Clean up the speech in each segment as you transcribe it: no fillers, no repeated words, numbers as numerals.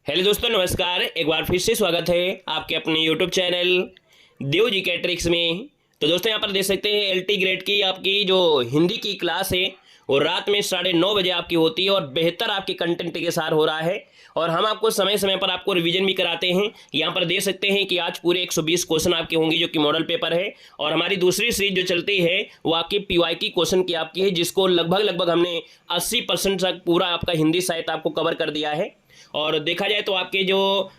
Hello दोस्तों, नमस्कार। एक बार फिर से स्वागत है आपके अपने यूट्यूब चैनल देव जी कैट्रिक्स में। तो दोस्तों, यहाँ पर देख सकते हैं एलटी ग्रेड की आपकी जो हिंदी की क्लास है वो रात में 9:30 बजे आपकी होती है और बेहतर आपके कंटेंट के साथ हो रहा है। और हम आपको समय समय पर आपको रिवीजन भी कराते हैं। यहाँ पर देख सकते हैं कि आज पूरे 120 क्वेश्चन आपके होंगे जो कि मॉडल पेपर है। और हमारी दूसरी सीरीज जो चलती है वो आपकी पीवाई की क्वेश्चन की आपकी है, जिसको लगभग लगभग हमने 80% तक पूरा आपका हिंदी साहित्य आपको कवर कर दिया है। और देखा जाए तो आपके जो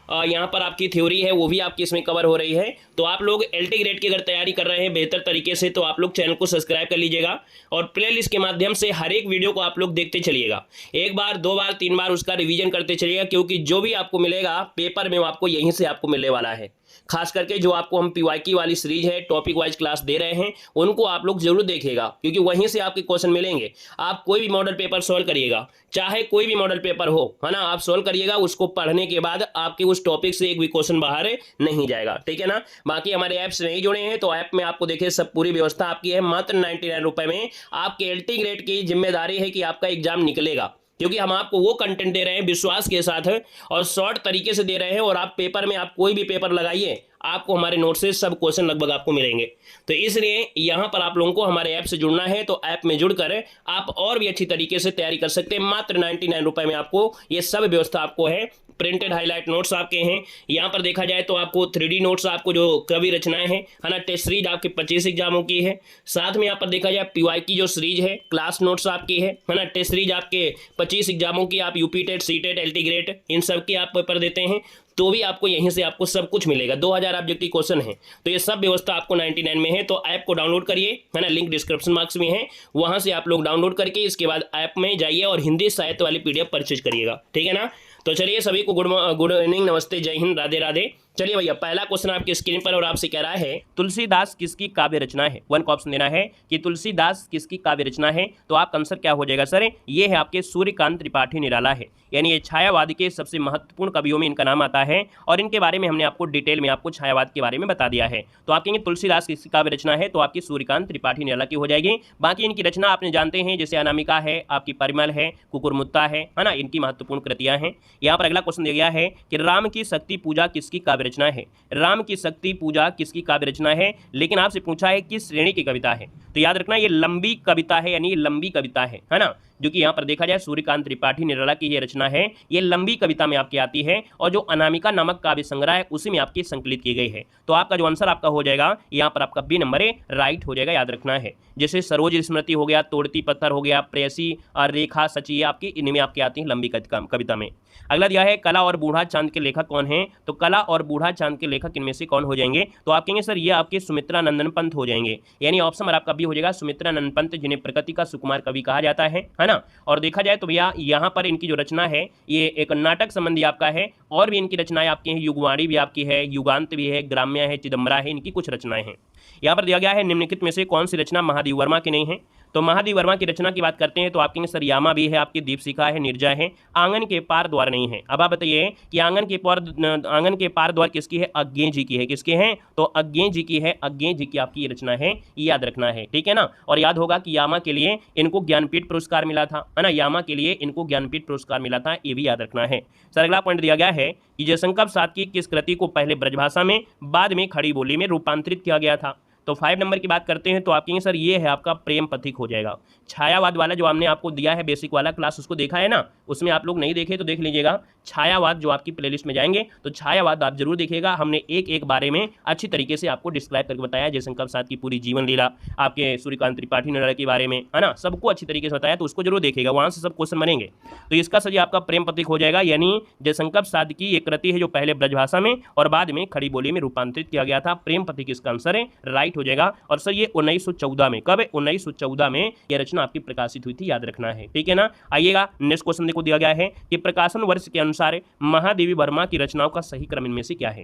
यहाँ पर आपकी थ्योरी है वो भी आपकी इसमें कवर हो रही है। तो आप लोग एलटी ग्रेड की अगर तैयारी कर रहे हैं बेहतर तरीके से तो आप लोग चैनल को सब्सक्राइब कर लीजिएगा और प्लेलिस्ट के माध्यम से हर एक वीडियो को आप लोग देखते चलिएगा। एक बार, दो बार, तीन बार उसका रिवीजन करते चलिएगा, क्योंकि जो भी आपको मिलेगा पेपर में वो आपको यहीं से आपको मिलने वाला है। खास करके जो आपको हम पीवाईकी वाली सीरीज है, टॉपिक वाइज क्लास दे रहे हैं, उनको आप लोग जरूर देखिएगा, क्योंकि वहीं से आपके क्वेश्चन मिलेंगे। आप कोई भी मॉडल पेपर सॉल्व करिएगा, चाहे कोई भी मॉडल पेपर हो, है ना, आप सॉल्व करिएगा। उसको पढ़ने के बाद आपके उस टॉपिक से एक भी क्वेश्चन बाहर नहीं जाएगा, ठीक है ना। बाकी हमारे ऐप से नहीं जुड़े हैं तो ऐप में आपको देखिए सब पूरी व्यवस्था आपकी है। मात्र 99 रुपए में आपके एलटी ग्रेड की जिम्मेदारी है कि आपका एग्जाम निकलेगा, क्योंकि हम आपको वो कंटेंट दे रहे हैं विश्वास के साथ और शॉर्ट तरीके से दे रहे हैं। और आप पेपर में, आप कोई भी पेपर लगाइए, आपको हमारे नोट से सब क्वेश्चन लगभग आपको मिलेंगे। तो इसलिए यहाँ पर आप लोगों को हमारे ऐप से जुड़ना है। तो ऐप में जुड़कर आप और भी अच्छी तरीके से तैयारी कर सकते हैं। मात्र 99 रुपए में आपको ये सब व्यवस्था आपको है। प्रिंटेड हाईलाइट नोट्स आपके हैं। यहाँ पर देखा जाए तो आपको 3D नोट्स, आपको जो कवि रचनाएं हैं, है ना, टेस्ट सीरीज आपके 25 एग्जामों की है। साथ में यहाँ पर देखा जाए पीवाई की जो सीरीज है, क्लास नोट्स आपकी है ना, टेस्ट सीरीज आपके 25 एग्जामों की। आप UP TET, C TET, LT grade, इन सब की आप पेपर देते हैं तो भी आपको यहीं से आपको सब कुछ मिलेगा। 2000 ऑब्जेक्टिव क्वेश्चन है, तो ये सब व्यवस्था आपको 99 में है। तो ऐप को डाउनलोड करिए, है ना, लिंक डिस्क्रिप्शन बॉक्स में है, वहां से आप लोग डाउनलोड करके इसके बाद ऐप में जाइए और हिंदी साहित्य वाली पीडीएफ परचेज करिएगा, ठीक है ना। तो चलिए, सभी को गुड इवनिंग, नमस्ते, जय हिंद, राधे राधे। चलिए भैया, पहला क्वेश्चन आपकी स्क्रीन पर और आपसे कह रहा है तुलसीदास किसकी काव्य रचना है। वन का ऑप्शन देना है कि तुलसीदास किसकी काव्य रचना है। तो आपका आंसर क्या हो जाएगा सर? ये है आपके सूर्यकांत त्रिपाठी निराला है, यानी ये छायावाद के सबसे महत्वपूर्ण कवियों में इनका नाम आता है। और इनके बारे में हमने आपको डिटेल में आपको छायावाद के बारे में बता दिया है। तो आप कहेंगे तुलसीदास किसकी काव्य रचना है, तो आपकी सूर्यकांत त्रिपाठी निराला की हो जाएगी। बाकी इनकी रचना आपने जानते हैं, जैसे अनामिका है, आपकी परिमल है, कुकुरमुत्ता है ना, इनकी महत्वपूर्ण कृतियां हैं। यहाँ पर अगला क्वेश्चन दिया गया है कि राम की शक्ति पूजा किसकी काव्य रचना है। राम की शक्ति पूजा किसकी काव्य रचना है, लेकिन आपसे पूछा है किस श्रेणी की कविता है। तो याद रखना ये लंबी कविता है, यानी लंबी कविता है ना, जो कि यहाँ पर देखा जाए सूर्यकांत त्रिपाठी निराला की ये रचना है। ये लंबी कविता में आपकी आती है और जो अनामिका नामक काव्य संग्रह है उसी में आपकी संकलित की गई है। तो आपका जो आंसर आपका हो जाएगा यहाँ पर आपका बी नंबर राइट हो जाएगा, याद रखना है। जैसे सरोज स्मृति हो गया, तोड़ती पत्थर हो गया, प्रेयसी और रेखा सची, आपकी इनमें आपकी आती है लंबी कविता में। अगला दिया है कला और बूढ़ा चांद के लेखक कौन है। तो कला और बूढ़ा चांद के लेखक इनमें से कौन हो जाएंगे। तो आप कहेंगे सर ये आपके सुमित्रा नंदन पंत हो जाएंगे, यानी ऑप्शन आपका भी हो जाएगा सुमित्रा नंदन पंत, जिन्हें प्रकृति का सुकुमार कवि कहा जाता है ना। और देखा जाए तो भैया यहाँ पर इनकी जो रचना है ये एक नाटक संबंधी आपका है। और भी इनकी रचनाएं आपकी हैं, युगवाणी भी आपकी है, युगांत भी है, ग्राम्य है, चिदम्बरा है, इनकी कुछ रचनाएं हैं। यहाँ पर दिया गया है निम्नलिखित में से कौन सी रचना महादेव वर्मा की नहीं है। तो महादेव वर्मा की रचना की बात करते हैं तो आप कहेंगे सर यामा भी है, आपकी दीपशिखा है, निर्जय है, आंगन के पार द्वार नहीं है। अब आप बताइए कि आंगन के पार द्वार किसकी है। अज्ञे जी की है। किसके हैं? तो अज्ञे जी की है। अज्ञे जी की आपकी ये रचना है, ये याद रखना है, ठीक है ना। और याद होगा कि यामा के लिए इनको ज्ञानपीठ पुरस्कार मिला था, है ना, यामा के लिए इनको ज्ञानपीठ पुरस्कार मिला था, ये भी याद रखना है। सर अगला पॉइंट दिया गया है कि जयशंकर प्रसाद की किस कृति को पहले ब्रजभाषा में बाद में खड़ी बोली में रूपांतरित किया गया था। तो 5 नंबर की बात करते हैं तो आप कहेंगे सर ये है आपका प्रेम पथिक हो जाएगा। छायावाद वाला जो हमने आपको दिया है बेसिक वाला क्लास, उसको देखा है ना, उसमें आप लोग नहीं देखे तो देख लीजिएगा। छायावाद जो आपकी प्लेलिस्ट में जाएंगे तो छायावाद आप जरूर देखिएगा। हमने एक एक बारे में अच्छी तरीके से आपको डिस्क्राइब करके बताया, जयशंकर प्रसाद की पूरी जीवन लीला, आपके सूर्यकांत त्रिपाठी निराला के बारे में, है ना, सबको अच्छी तरीके से बताया। तो उसको जरूर देखिएगा, वहाँ से सब क्वेश्चन बनेंगे। तो इसका सर आपका प्रेम पथिक हो जाएगा, यानी जयशंकर प्रसाद की एक कृति है जो पहले ब्रजभाषा में और बाद में खड़ी बोली में रूपांतरित किया गया था। प्रेम पथिक इसका आंसर है, राइट हो जाएगा। और सर ये 1914 में, कब? 1914 में यह रचना आपकी प्रकाशित हुई थी, याद रखना है, ठीक है ना। आइएगा नेक्स्ट क्वेश्चन देखो, दिया गया है कि प्रकाशन वर्ष के अनुसार महादेवी वर्मा की रचनाओं का सही क्रम इनमें से क्या है।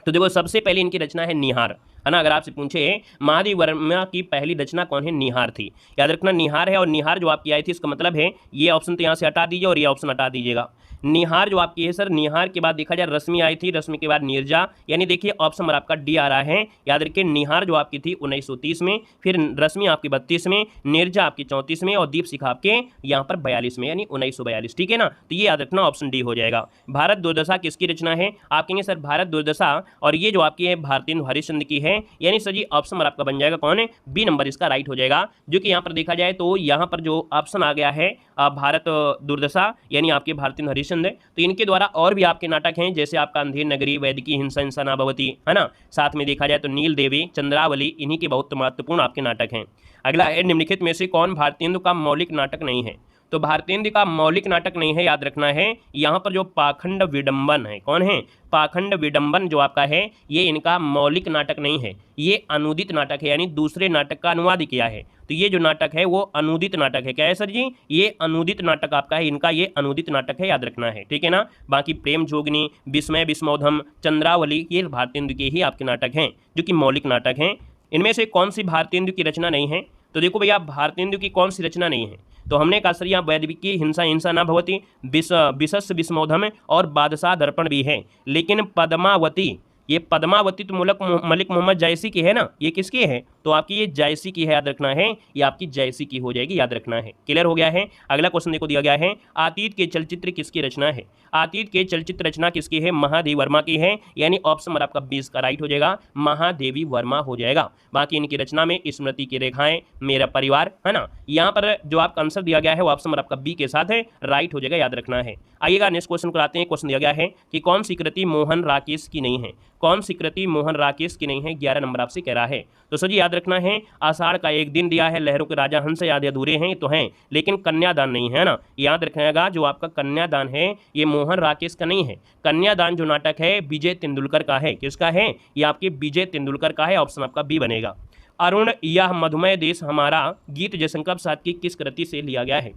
तो देखो सबसे पहले इनकी रचना है निहार। है ना। अगर आपसे पूछे महादेवी वर्मा की पहली रचना कौन है, निहार थी। याद रखना निहार है, और निहार जो आपकी आई थी इसका मतलब है ये ऑप्शन तो यहाँ से हटा दीजिए और ये ऑप्शन हटा दीजिएगा। निहार जो आपकी है सर, निहार के बाद देखा जाए रश्मि आई थी, रश्मि के बाद नीरजा, यानी देखिए ऑप्शन नंबर आपका डी आ रहा है। याद रखिए निहार जो आपकी थी 1930 में, फिर रश्मि आपकी 32 में, नीरजा आपकी 34 में और दीप शिखा आपके यहाँ पर 42 में, यानी 1942। ठीक है ना, तो ये याद रखना ऑप्शन डी हो जाएगा। भारत दुर्दशा किसकी रचना है, आप कहेंगे सर भारत दुर्दशा, और ये जो आपकी है भारतेंदु हरिश्चंद्र की है, यानी सर जी ऑप्शन नंबर आपका बन जाएगा कौन है, बी नंबर इसका राइट हो जाएगा। जो कि यहाँ पर देखा जाए तो यहाँ पर जो ऑप्शन आ गया है भारत दुर्दशा यानी आपके भारतेंदु हरिश्चंद्र, तो इनके द्वारा और भी आपके नाटक हैं, जैसे आपका अंधेर नगरी, वैदिकी हिंसा हिंसा ना भवती, है ना। साथ में देखा जाए तो नील देवी, चंद्रावली, इन्हीं के बहुत महत्वपूर्ण आपके नाटक हैं। अगला है निम्नलिखित में से कौन भारतेंदु का मौलिक नाटक नहीं है, तो भारतेंदु का मौलिक नाटक नहीं है, याद रखना है यहाँ पर जो पाखंड विडंबन है, कौन है, पाखंड विडंबन जो आपका है ये इनका मौलिक नाटक नहीं है, ये अनुदित नाटक है, यानी दूसरे नाटक का अनुवाद किया है। तो ये जो नाटक है वो अनुदित नाटक है। क्या है सर जी, ये अनुदित नाटक आपका है, इनका ये अनुदित नाटक है, याद रखना है। ठीक है ना, बाकी प्रेम जोगनी, विस्मय विस्मोधम, चंद्रावली, ये भारतेंदु के ही आपके नाटक हैं जो कि मौलिक नाटक हैं। इनमें से कौन सी भारतेंदु की रचना नहीं है, तो देखो भैया भारतेंदु की कौन सी रचना नहीं है, तो हमने कहा सर यहाँ वैदिकी हिंसा हिंसा ना भवती, विशस विस्मोधम और बादशाह दर्पण भी है, लेकिन पद्मावती, ये पद्मावती तो मलिक मोहम्मद जायसी की है ना, ये किसकी है, तो आपकी ये जायसी की है, याद रखना है, ये आपकी जायसी की हो जाएगी, याद रखना है। क्लियर हो गया है। अगला क्वेश्चन देखो दिया गया है, अतीत के चलचित्र किसकी रचना है, अतीत के चलचित्र रचना किसकी है, महादेवी वर्मा की है, यानी ऑप्शन नंबर आपका 20 का राइट हो जाएगा, महादेवी वर्मा हो जाएगा। बाकी इनकी रचना में स्मृति की रेखाएं, मेरा परिवार, है ना। यहाँ पर जो आपका आंसर दिया गया है वो ऑप्शन नंबर आपका बी के साथ है, राइट हो जाएगा, याद रखना है। आइएगा नेक्स्ट क्वेश्चन को आते हैं। क्वेश्चन दिया गया है कि कौन सी कृति मोहन राकेश की नहीं है, कौन सी कृति मोहन राकेश की नहीं है, 11 नंबर आपसे कह रहा है। तो सर जी याद रखना है, आषाढ़ का एक दिन दिया है, लहरों के राजा हंस याद अधूरे हैं तो हैं, लेकिन कन्यादान नहीं है ना, याद रखिएगा। जो आपका कन्यादान है ये मोहन राकेश का नहीं है, कन्यादान जो नाटक है विजय तेंदुलकर का है, किसका है, ये आपके विजय तेंदुलकर का है, ऑप्शन आपका बी बनेगा। अरुण यह मधुमय देश हमारा गीत जयशंकर प्रसाद की किस कृति से लिया गया है,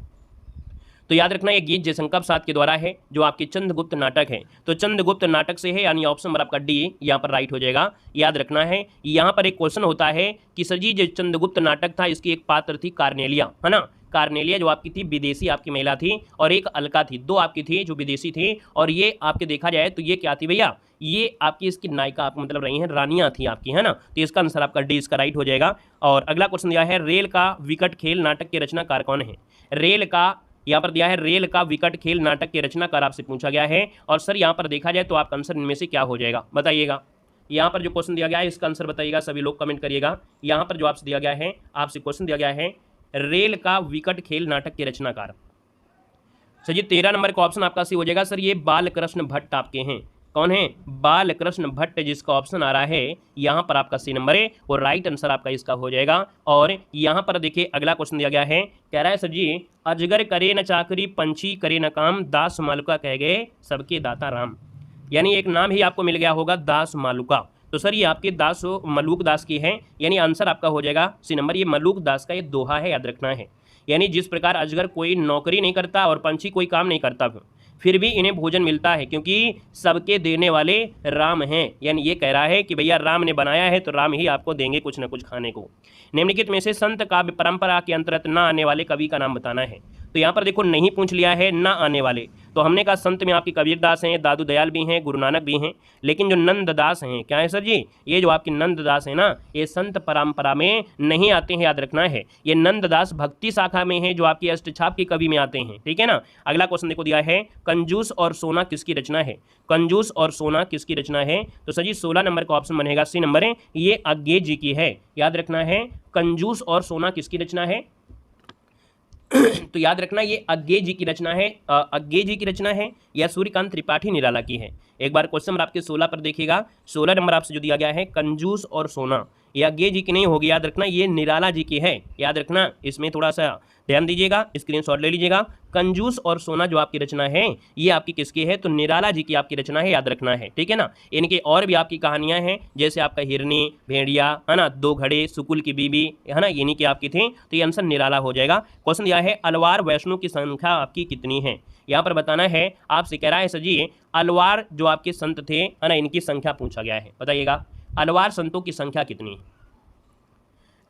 तो याद रखना ये गीत जयशंकर प्रसाद के द्वारा है, जो आपके चंद्रगुप्त नाटक है, तो चंद्रगुप्त नाटक से है, यानी ऑप्शन नंबर आपका डी यहाँ पर राइट हो जाएगा, याद रखना है। यहाँ पर एक क्वेश्चन होता है कि सर जी जो चंद्रगुप्त नाटक था इसकी एक पात्र थी कार्नेलिया, है ना, कार्नेलिया जो आपकी थी विदेशी आपकी महिला थी, और एक अलका थी, दो आपकी थी जो विदेशी थी, और ये आपके देखा जाए तो ये क्या थी भैया, ये आपकी इसकी नायिका आप मतलब रही हैं, रानियां थी आपकी, है ना। तो इसका आंसर आपका डी इसका राइट हो जाएगा। और अगला क्वेश्चन दिया है, रेल का विकट खेल नाटक के रचनाकार कौन है, रेल का यहाँ पर दिया है, रेल का विकट खेल नाटक के रचनाकार आपसे पूछा गया है, और सर यहाँ पर देखा जाए तो आपका आंसर इनमें से क्या हो जाएगा बताइएगा। यहाँ पर जो क्वेश्चन दिया गया है इसका आंसर बताइएगा, सभी लोग कमेंट करिएगा। यहाँ पर जो आपसे दिया गया है, आपसे क्वेश्चन दिया गया है रेल का विकट खेल नाटक के रचनाकार, सर जी 13 नंबर का ऑप्शन आपका सी हो जाएगा। सर ये बालकृष्ण भट्ट आपके हैं, कौन है, बालकृष्ण भट्ट, जिसका ऑप्शन आ रहा है यहाँ पर आपका सी नंबर है, और राइट आंसर आपका इसका हो जाएगा। और यहाँ पर देखिए अगला क्वेश्चन दिया गया है, कह रहा है सर जी अजगर करे न चाकरी, पंछी करे न काम, दास मालुका कह गए सबके दाता राम, यानी एक नाम ही आपको मिल गया होगा दास मालुका। तो सर ये आपके दास मलूक दास की है, यानी आंसर आपका हो जाएगा सी नंबर, ये मलूक दास का ये दोहा है, याद रखना है। यानी जिस प्रकार अजगर कोई नौकरी नहीं करता और पंछी कोई काम नहीं करता, फिर भी इन्हें भोजन मिलता है क्योंकि सबके देने वाले राम हैं, यानी ये कह रहा है कि भैया राम ने बनाया है तो राम ही आपको देंगे कुछ न कुछ खाने को। निम्नलिखित में से संत काव्य परंपरा के अंतर्गत न आने वाले कवि का नाम बताना है, तो यहाँ पर देखो नहीं पूछ लिया है ना आने वाले, तो हमने कहा संत में आपके कबीरदास हैं, दादू दयाल भी हैं, गुरु नानक भी हैं, लेकिन जो नंददास हैं, क्या है सर जी, ये जो आपके नंददास हैं ना, ये संत परंपरा में नहीं आते हैं, याद रखना है। ये नंददास भक्ति शाखा में है, जो आपकी अष्टछाप के कवि में आते हैं, ठीक है ना। अगला क्वेश्चन देखो दिया है, कंजूस और सोना किसकी रचना है, कंजूस और सोना किसकी रचना है, तो सर जी 16 नंबर का ऑप्शन बनेगा सी नंबर है, ये अज्ञे जी की है, याद रखना है। कंजूस और सोना किसकी रचना है तो याद रखना ये अज्ञे जी की रचना है, अज्ञे जी की रचना है या सूर्यकांत त्रिपाठी निराला की है। एक बार क्वेश्चन नंबर आपके 16 पर देखिएगा, 16 नंबर आपसे जो दिया गया है कंजूस और सोना, ये अज्ञे जी की नहीं होगी, याद रखना ये निराला जी की है, याद रखना, इसमें थोड़ा सा ध्यान दीजिएगा, स्क्रीनशॉट ले लीजिएगा। कंजूस और सोना जो आपकी रचना है ये आपकी किसकी है, तो निराला जी की आपकी रचना है, याद रखना है, ठीक है ना। इनकी और भी आपकी कहानियां हैं, जैसे आपका हिरनी, भेड़िया, है ना, दो घड़े, सुकुल की बीबी, है ना, इन्हीं की आपकी थी, तो ये आंसर निराला हो जाएगा। क्वेश्चन दिया है अलवार वैष्णो की संख्या आपकी कितनी है, यहाँ पर बताना है आपसे, कह रहा है सर जी अलवार जो आपके संत थे, है ना, इनकी संख्या पूछा गया है, बताइएगा। अलवार संतों की संख्या कितनी है?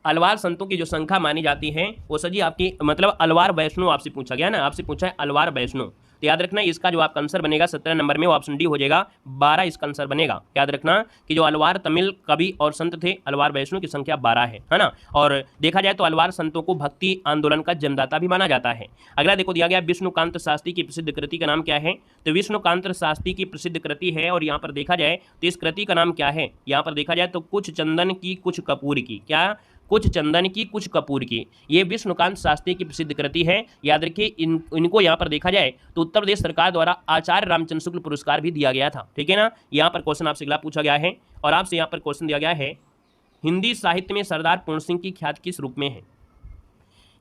अलवार संतों की जो संख्या मानी जाती है वो सर जी आपकी मतलब अलवार वैष्णो आपसे पूछा गया ना, आपसे पूछा है अलवार वैष्णो। तो याद रखना इसका जो आपका आंसर बनेगा 17 नंबर में वो ऑप्शन डी हो जाएगा, 12 इसका आंसर बनेगा। याद रखना कि जो अलवार तमिल कवि और संत थे अलवार वैष्णो की संख्या 12 है ना। और देखा जाए तो अलवार संतों को भक्ति आंदोलन का जन्मदाता भी माना जाता है। अगला देखो दिया गया विष्णुकांत शास्त्री की प्रसिद्ध कृति का नाम क्या है? तो विष्णुकांत शास्त्री की प्रसिद्ध कृति है और यहाँ पर देखा जाए तो इस कृति का नाम क्या है? यहाँ पर देखा जाए तो कुछ चंदन की कुछ कपूर की, क्या? कुछ चंदन की कुछ कपूर की, ये विष्णुकांत शास्त्री की प्रसिद्ध कृति है। याद रखिए इनको यहाँ पर देखा जाए तो उत्तर प्रदेश सरकार द्वारा आचार्य रामचंद्र शुक्ल पुरस्कार भी दिया गया था, ठीक है ना। यहाँ पर क्वेश्चन आपसे अगला पूछा गया है और आपसे यहाँ पर क्वेश्चन दिया गया है हिंदी साहित्य में सरदार पूर्ण सिंह की ख्याति किस रूप में है?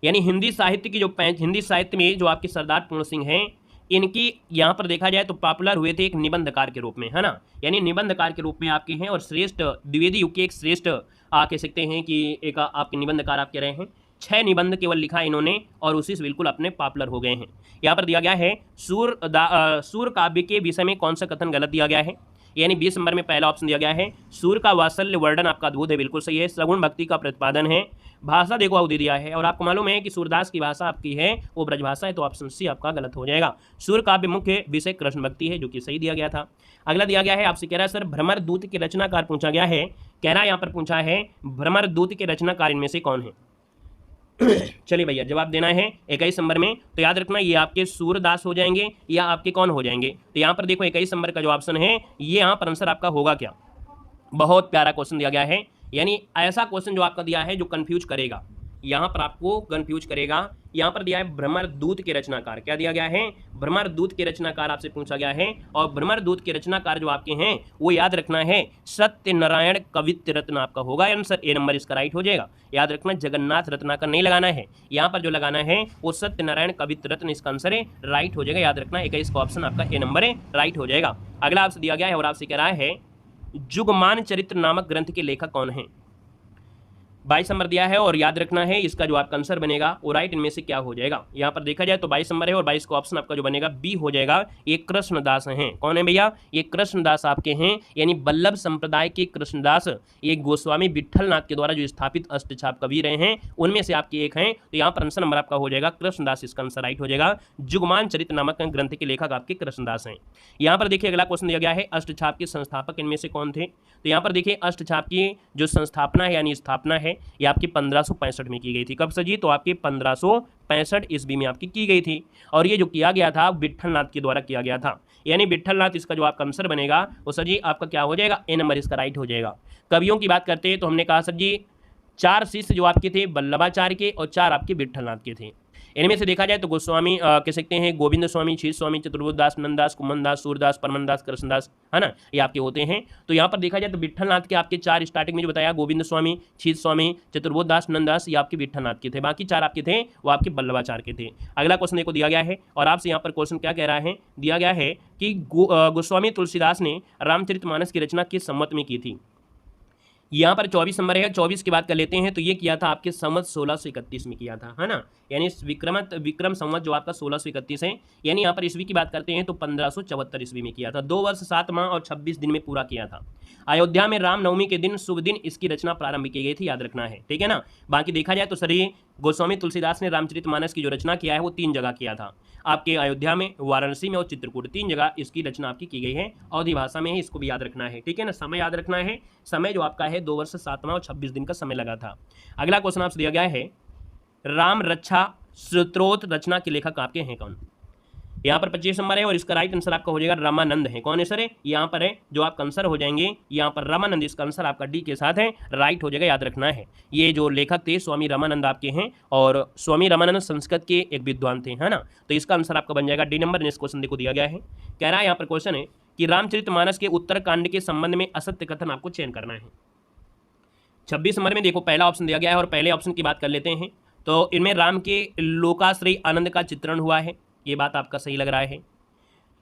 यानी हिंदी साहित्य की जो हिंदी साहित्य में जो आपके सरदार पूर्ण सिंह हैं इनकी यहाँ पर देखा जाए तो पॉपुलर हुए थे एक निबंधकार के रूप में, है ना। यानी निबंधकार के रूप में आपके हैं और श्रेष्ठ द्विवेदी युग के एक श्रेष्ठ कह सकते हैं कि एक आपके निबंधकार आप कह रहे हैं। 6 निबंध केवल लिखा इन्होंने और उसी से बिल्कुल अपने पॉपुलर हो गए हैं। यहाँ पर दिया गया है सूर काव्य के विषय में कौन सा कथन गलत दिया गया है? यानी 20 नंबर में पहला ऑप्शन दिया गया है सूर का वात्सल्य वर्णन आपका अद्भुत है, बिल्कुल सही है। सगुण भक्ति का प्रतिपादन है। भाषा देखो अवधि दिया है और आपको मालूम है कि सूरदास की भाषा आपकी है वो ब्रजभाषा है, तो ऑप्शन सी आपका गलत हो जाएगा। सूर काव्य मुख्य विषय कृष्ण भक्ति है, जो कि सही दिया गया था। अगला दिया गया है आपसे कह रहा है सर भ्रमर दूत के रचनाकार पूछा गया है, कह रहा है यहाँ पर पूछा है भ्रमर दूत के रचनाकार इनमें से कौन है? चलिए भैया जवाब देना है 21 नंबर में। तो याद रखना ये आपके सूरदास हो जाएंगे या आपके कौन हो जाएंगे? तो यहाँ पर देखो 21 नंबर का जो ऑप्शन है ये यहाँ पर आंसर आपका होगा क्या? बहुत प्यारा क्वेश्चन दिया गया है, यानी ऐसा क्वेश्चन जो आपका दिया है जो कंफ्यूज करेगा, यहाँ पर आपको कंफ्यूज करेगा। यहाँ पर दिया है भ्रमर दूत के रचनाकार, क्या दिया गया है? भ्रमर दूत के रचनाकार आपसे पूछा गया है और भ्रमर दूत के रचनाकार जो आपके हैं वो याद रखना है सत्यनारायण कवित्त रत्न आपका होगा आंसर, ए नंबर इसका राइट हो जाएगा। याद रखना जगन्नाथ रत्नाकर नहीं लगाना है, यहाँ पर जो लगाना है वो सत्यनारायण कवित्त रत्न इसका आंसर है, राइट हो जाएगा। याद रखना 21 का ऑप्शन आपका ए नंबर है, राइट हो जाएगा। अगला आपसे दिया गया है और आपसे कह रहा है जुगमान चरित्र नामक ग्रंथ के लेखक कौन है? 22 नंबर दिया है और याद रखना है इसका जो आपका आंसर बनेगा वो राइट इनमें से क्या हो जाएगा? यहाँ पर देखा जाए तो 22 नंबर है और 22 का ऑप्शन आपका जो बनेगा बी हो जाएगा। ये कृष्णदास हैं। कौन है भैया? ये कृष्णदास आपके हैं, यानी वल्लभ संप्रदाय के कृष्णदास, ये गोस्वामी विट्ठलनाथ के द्वारा जो स्थापित अष्टछाप कवि रहे हैं उनमें से आपके एक हैं। तो यहाँ पर आंसर नंबर आपका हो जाएगा कृष्णदास, इसका आंसर राइट हो जाएगा। जुगमान चरित्र नामक ग्रंथ के लेखक आपके कृष्णदास हैं। यहाँ पर देखिए अगला क्वेश्चन दिया गया है अष्टछाप के संस्थापक इनमें से कौन थे? तो यहाँ पर देखिए अष्टछाप की जो संस्थापना है यानी स्थापना है ये आपकी 1565 में की गई थी। कब से जी? तो आपकी 1565 ईस्वी में आपकी की गई थी और ये जो किया गया था विट्ठलनाथ के द्वारा किया गया था, यानी विट्ठलनाथ इसका जो आपका आंसर बनेगा वो सर जी आपका क्या हो जाएगा? ए नंबर इसका राइट हो जाएगा। कवियों की बात करते हैं तो हमने कहा सर जी 4 शिष्य जो आपके थे वल्लभाचार्य के और 4 आपके विट्ठलनाथ के थे। इनमें से देखा जाए तो गोस्वामी कह सकते हैं गोविंद स्वामी, क्षीर स्वामी, चतुर्बोध दास, नंददास, कुमनदास, सूरदास, परमनदास, कृष्णदास, है ना, ये आपके होते हैं। तो यहाँ पर देखा जाए तो विट्ठलनाथ के आपके 4 स्टार्टिंग में जो बताया गोविंद स्वामी, क्षीर स्वामी, चतुर्बोध दास, नंददास, ये आपके विट्ठलनाथ के थे। बाकी 4 आपके थे वो आपके वल्लभाचार्य के थे। अगला क्वेश्चन देखो दिया गया है और आपसे यहाँ पर क्वेश्चन क्या कह रहा है? दिया गया है कि गोस्वामी तुलसीदास ने रामचरितमानस की रचना किस संवत में की थी? यहाँ पर 24 नंबर है, 24 की बात कर लेते हैं तो ये किया था आपके संवत 1631 में किया था, है ना, यानी विक्रम संवत जो आपका 1631 है, यानी यहाँ पर ईस्वी की बात करते हैं तो 1574 ईस्वी में किया था। 2 वर्ष 7 माह और 26 दिन में पूरा किया था। अयोध्या में रामनवमी के दिन शुभ दिन इसकी रचना प्रारंभ की गई थी, याद रखना है, ठीक है ना। बाकी देखा जाए तो सर ये गोस्वामी तुलसीदास ने रामचरितमानस की जो रचना किया है वो 3 जगह किया था, आपके अयोध्या में, वाराणसी में और चित्रकूट, 3 जगह इसकी रचना आपकी की गई है। अवधी भाषा में है, इसको भी याद रखना है, ठीक है ना। समय याद रखना है, समय जो आपका है 2 वर्ष 7 माह और 26 दिन का समय लगा था। अगला क्वेश्चन आपसे दिया गया है राम रक्षा स्तोत्र रचना के लेखक आपके हैं कौन? यहाँ पर 25 नंबर है और इसका राइट आंसर आपका हो जाएगा रामानंद है। कौन है सर? यहाँ पर है जो आपका आंसर हो जाएंगे यहाँ पर रामानंद, इसका आंसर आपका डी के साथ है, राइट हो जाएगा, याद रखना है। ये जो लेखक थे स्वामी रामानंद आपके हैं और स्वामी रामानंद संस्कृत के एक विद्वान थे, है ना। तो इसका आंसर आपका बन जाएगा डी नंबर। नेक्स्ट क्वेश्चन देखो दिया गया है, कह रहा है यहाँ पर क्वेश्चन है कि रामचरितमानस के उत्तरकांड के संबंध में असत्य कथन आपको चयन करना है। 26 नंबर में देखो पहला ऑप्शन दिया गया है और पहले ऑप्शन की बात कर लेते हैं तो इनमें राम के लोकाश्रय आनंद का चित्रण हुआ है, ये बात आपका सही लग रहा है।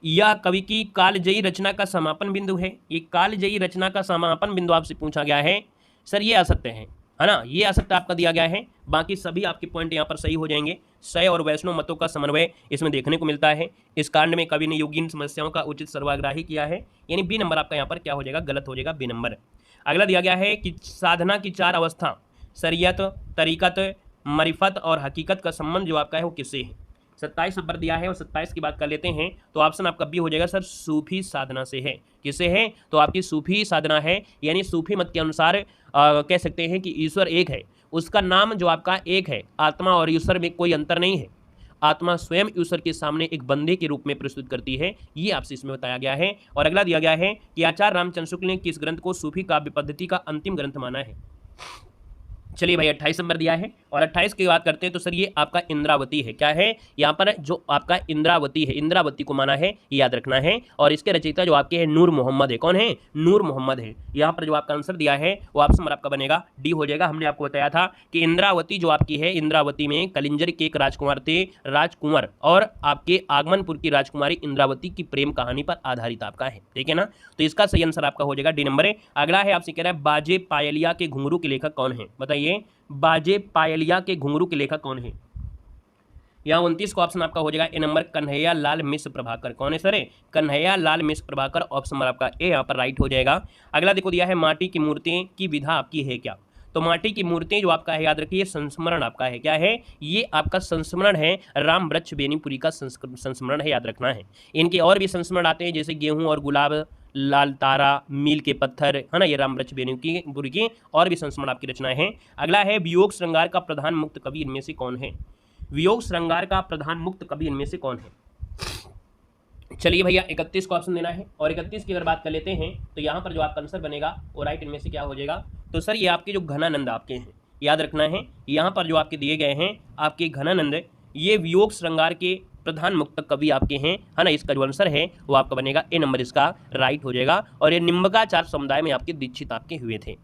यह कवि की कालजयी रचना का समापन बिंदु है, ये कालजयी रचना का समापन बिंदु आपसे पूछा गया है, सर ये असत्य है ना, ये असत्य आपका दिया गया है। बाकी सभी आपके पॉइंट यहाँ पर सही हो जाएंगे। शैव और वैष्णव मतों का समन्वय इसमें देखने को मिलता है। इस कांड में कवि ने योगीन समस्याओं का उचित सर्वाग्राही किया है, यानी बी नंबर आपका यहाँ पर क्या हो जाएगा? गलत हो जाएगा, बी नंबर। अगला दिया गया है कि साधना की 4 अवस्था शरीयत, तरीकत, मरिफत और हकीकत का संबंध जो आपका है वो किससे है। 27 नंबर दिया है और 27 की बात कर लेते हैं तो ऑप्शन आपका बी हो जाएगा सर, सूफी साधना से है। किससे है, तो आपकी सूफी साधना है, यानी सूफी मत के अनुसार कह सकते हैं कि ईश्वर एक है, उसका नाम जो आपका एक है, आत्मा और ईश्वर में कोई अंतर नहीं है, आत्मा स्वयं ईश्वर के सामने एक बंदे के रूप में प्रस्तुत करती है, ये आपसे इसमें बताया गया है। और अगला दिया गया है कि आचार्य रामचंद्र शुक्ल ने किस ग्रंथ को सूफी काव्य पद्धति का अंतिम ग्रंथ माना है। चलिए भाई 28 नंबर दिया है और 28 की बात करते हैं तो सर ये आपका इंद्रावती है। क्या है यहाँ पर, जो आपका इंद्रावती है, इंद्रावती को माना है, ये याद रखना है। और इसके रचयिता जो आपके हैं नूर मोहम्मद है। कौन है, नूर मोहम्मद है। यहाँ पर जो आपका आंसर दिया है वो ऑप्शन आपका बनेगा डी हो जाएगा। हमने आपको बताया था कि इंद्रावती जो आपकी है, इंद्रावती में कलिंजर के एक राजकुमार थे, राजकुंवर, और आपके आगमनपुर की राजकुमारी इंद्रावती की प्रेम कहानी पर आधारित आपका है, ठीक है ना। तो इसका सही आंसर आपका हो जाएगा डी नंबर है। अगला है आपसे कह रहा है बाजे पायलिया के घुंघरू के लेखक कौन है, बताइए बाजे पायलिया के घुंघरू के लेखक कौन है। यहाँ 29 का ऑप्शन आपका हो जाएगा ए नंबर, कन्हैया लाल मिश्र प्रभाकर। कौन है सर, कन्हैया लाल मिश्र प्रभाकर, ऑप्शन नंबर आपका ए यहाँ पर राइट हो जाएगा। अगला देखो दिया है माटी की मूर्तियों की विधा आपकी है क्या, तो माटी की मूर्तियां जो आपका है याद रखिए संस्मरण आपका है। क्या है, ये आपका संस्मरण है, राम वृक्ष बेनीपुरी का संस्मरण है, याद रखना है। इनके और भी संस्मरण आते हैं जैसे गेहूं और गुलाब, लाल तारा, मील के पत्थर, है ना, ये राम वृक्ष बेनीपुरी की और भी संस्मरण आपकी रचनाएं हैं। अगला है वियोग श्रृंगार का प्रधान मुक्त कवि इनमें से कौन है, वियोग श्रृंगार का प्रधान मुक्त कवि इनमें से कौन है। चलिए भैया 31 को ऑप्शन देना है और 31 की अगर बात कर लेते हैं तो यहाँ पर जो आपका आंसर बनेगा वो राइट इनमें से क्या हो जाएगा, तो सर ये आपके जो घनानंद आपके हैं, याद रखना है, यहाँ पर जो आपके दिए गए हैं आपके घनानंद, ये वियोग श्रृंगार के प्रधान मुक्त कवि आपके हैं, है ना। इसका जो आंसर है वो आपका बनेगा ए नंबर, इसका राइट हो जाएगा। और ये निम्बकाचार समुदाय में आपके दीक्षित आपके हुए थे।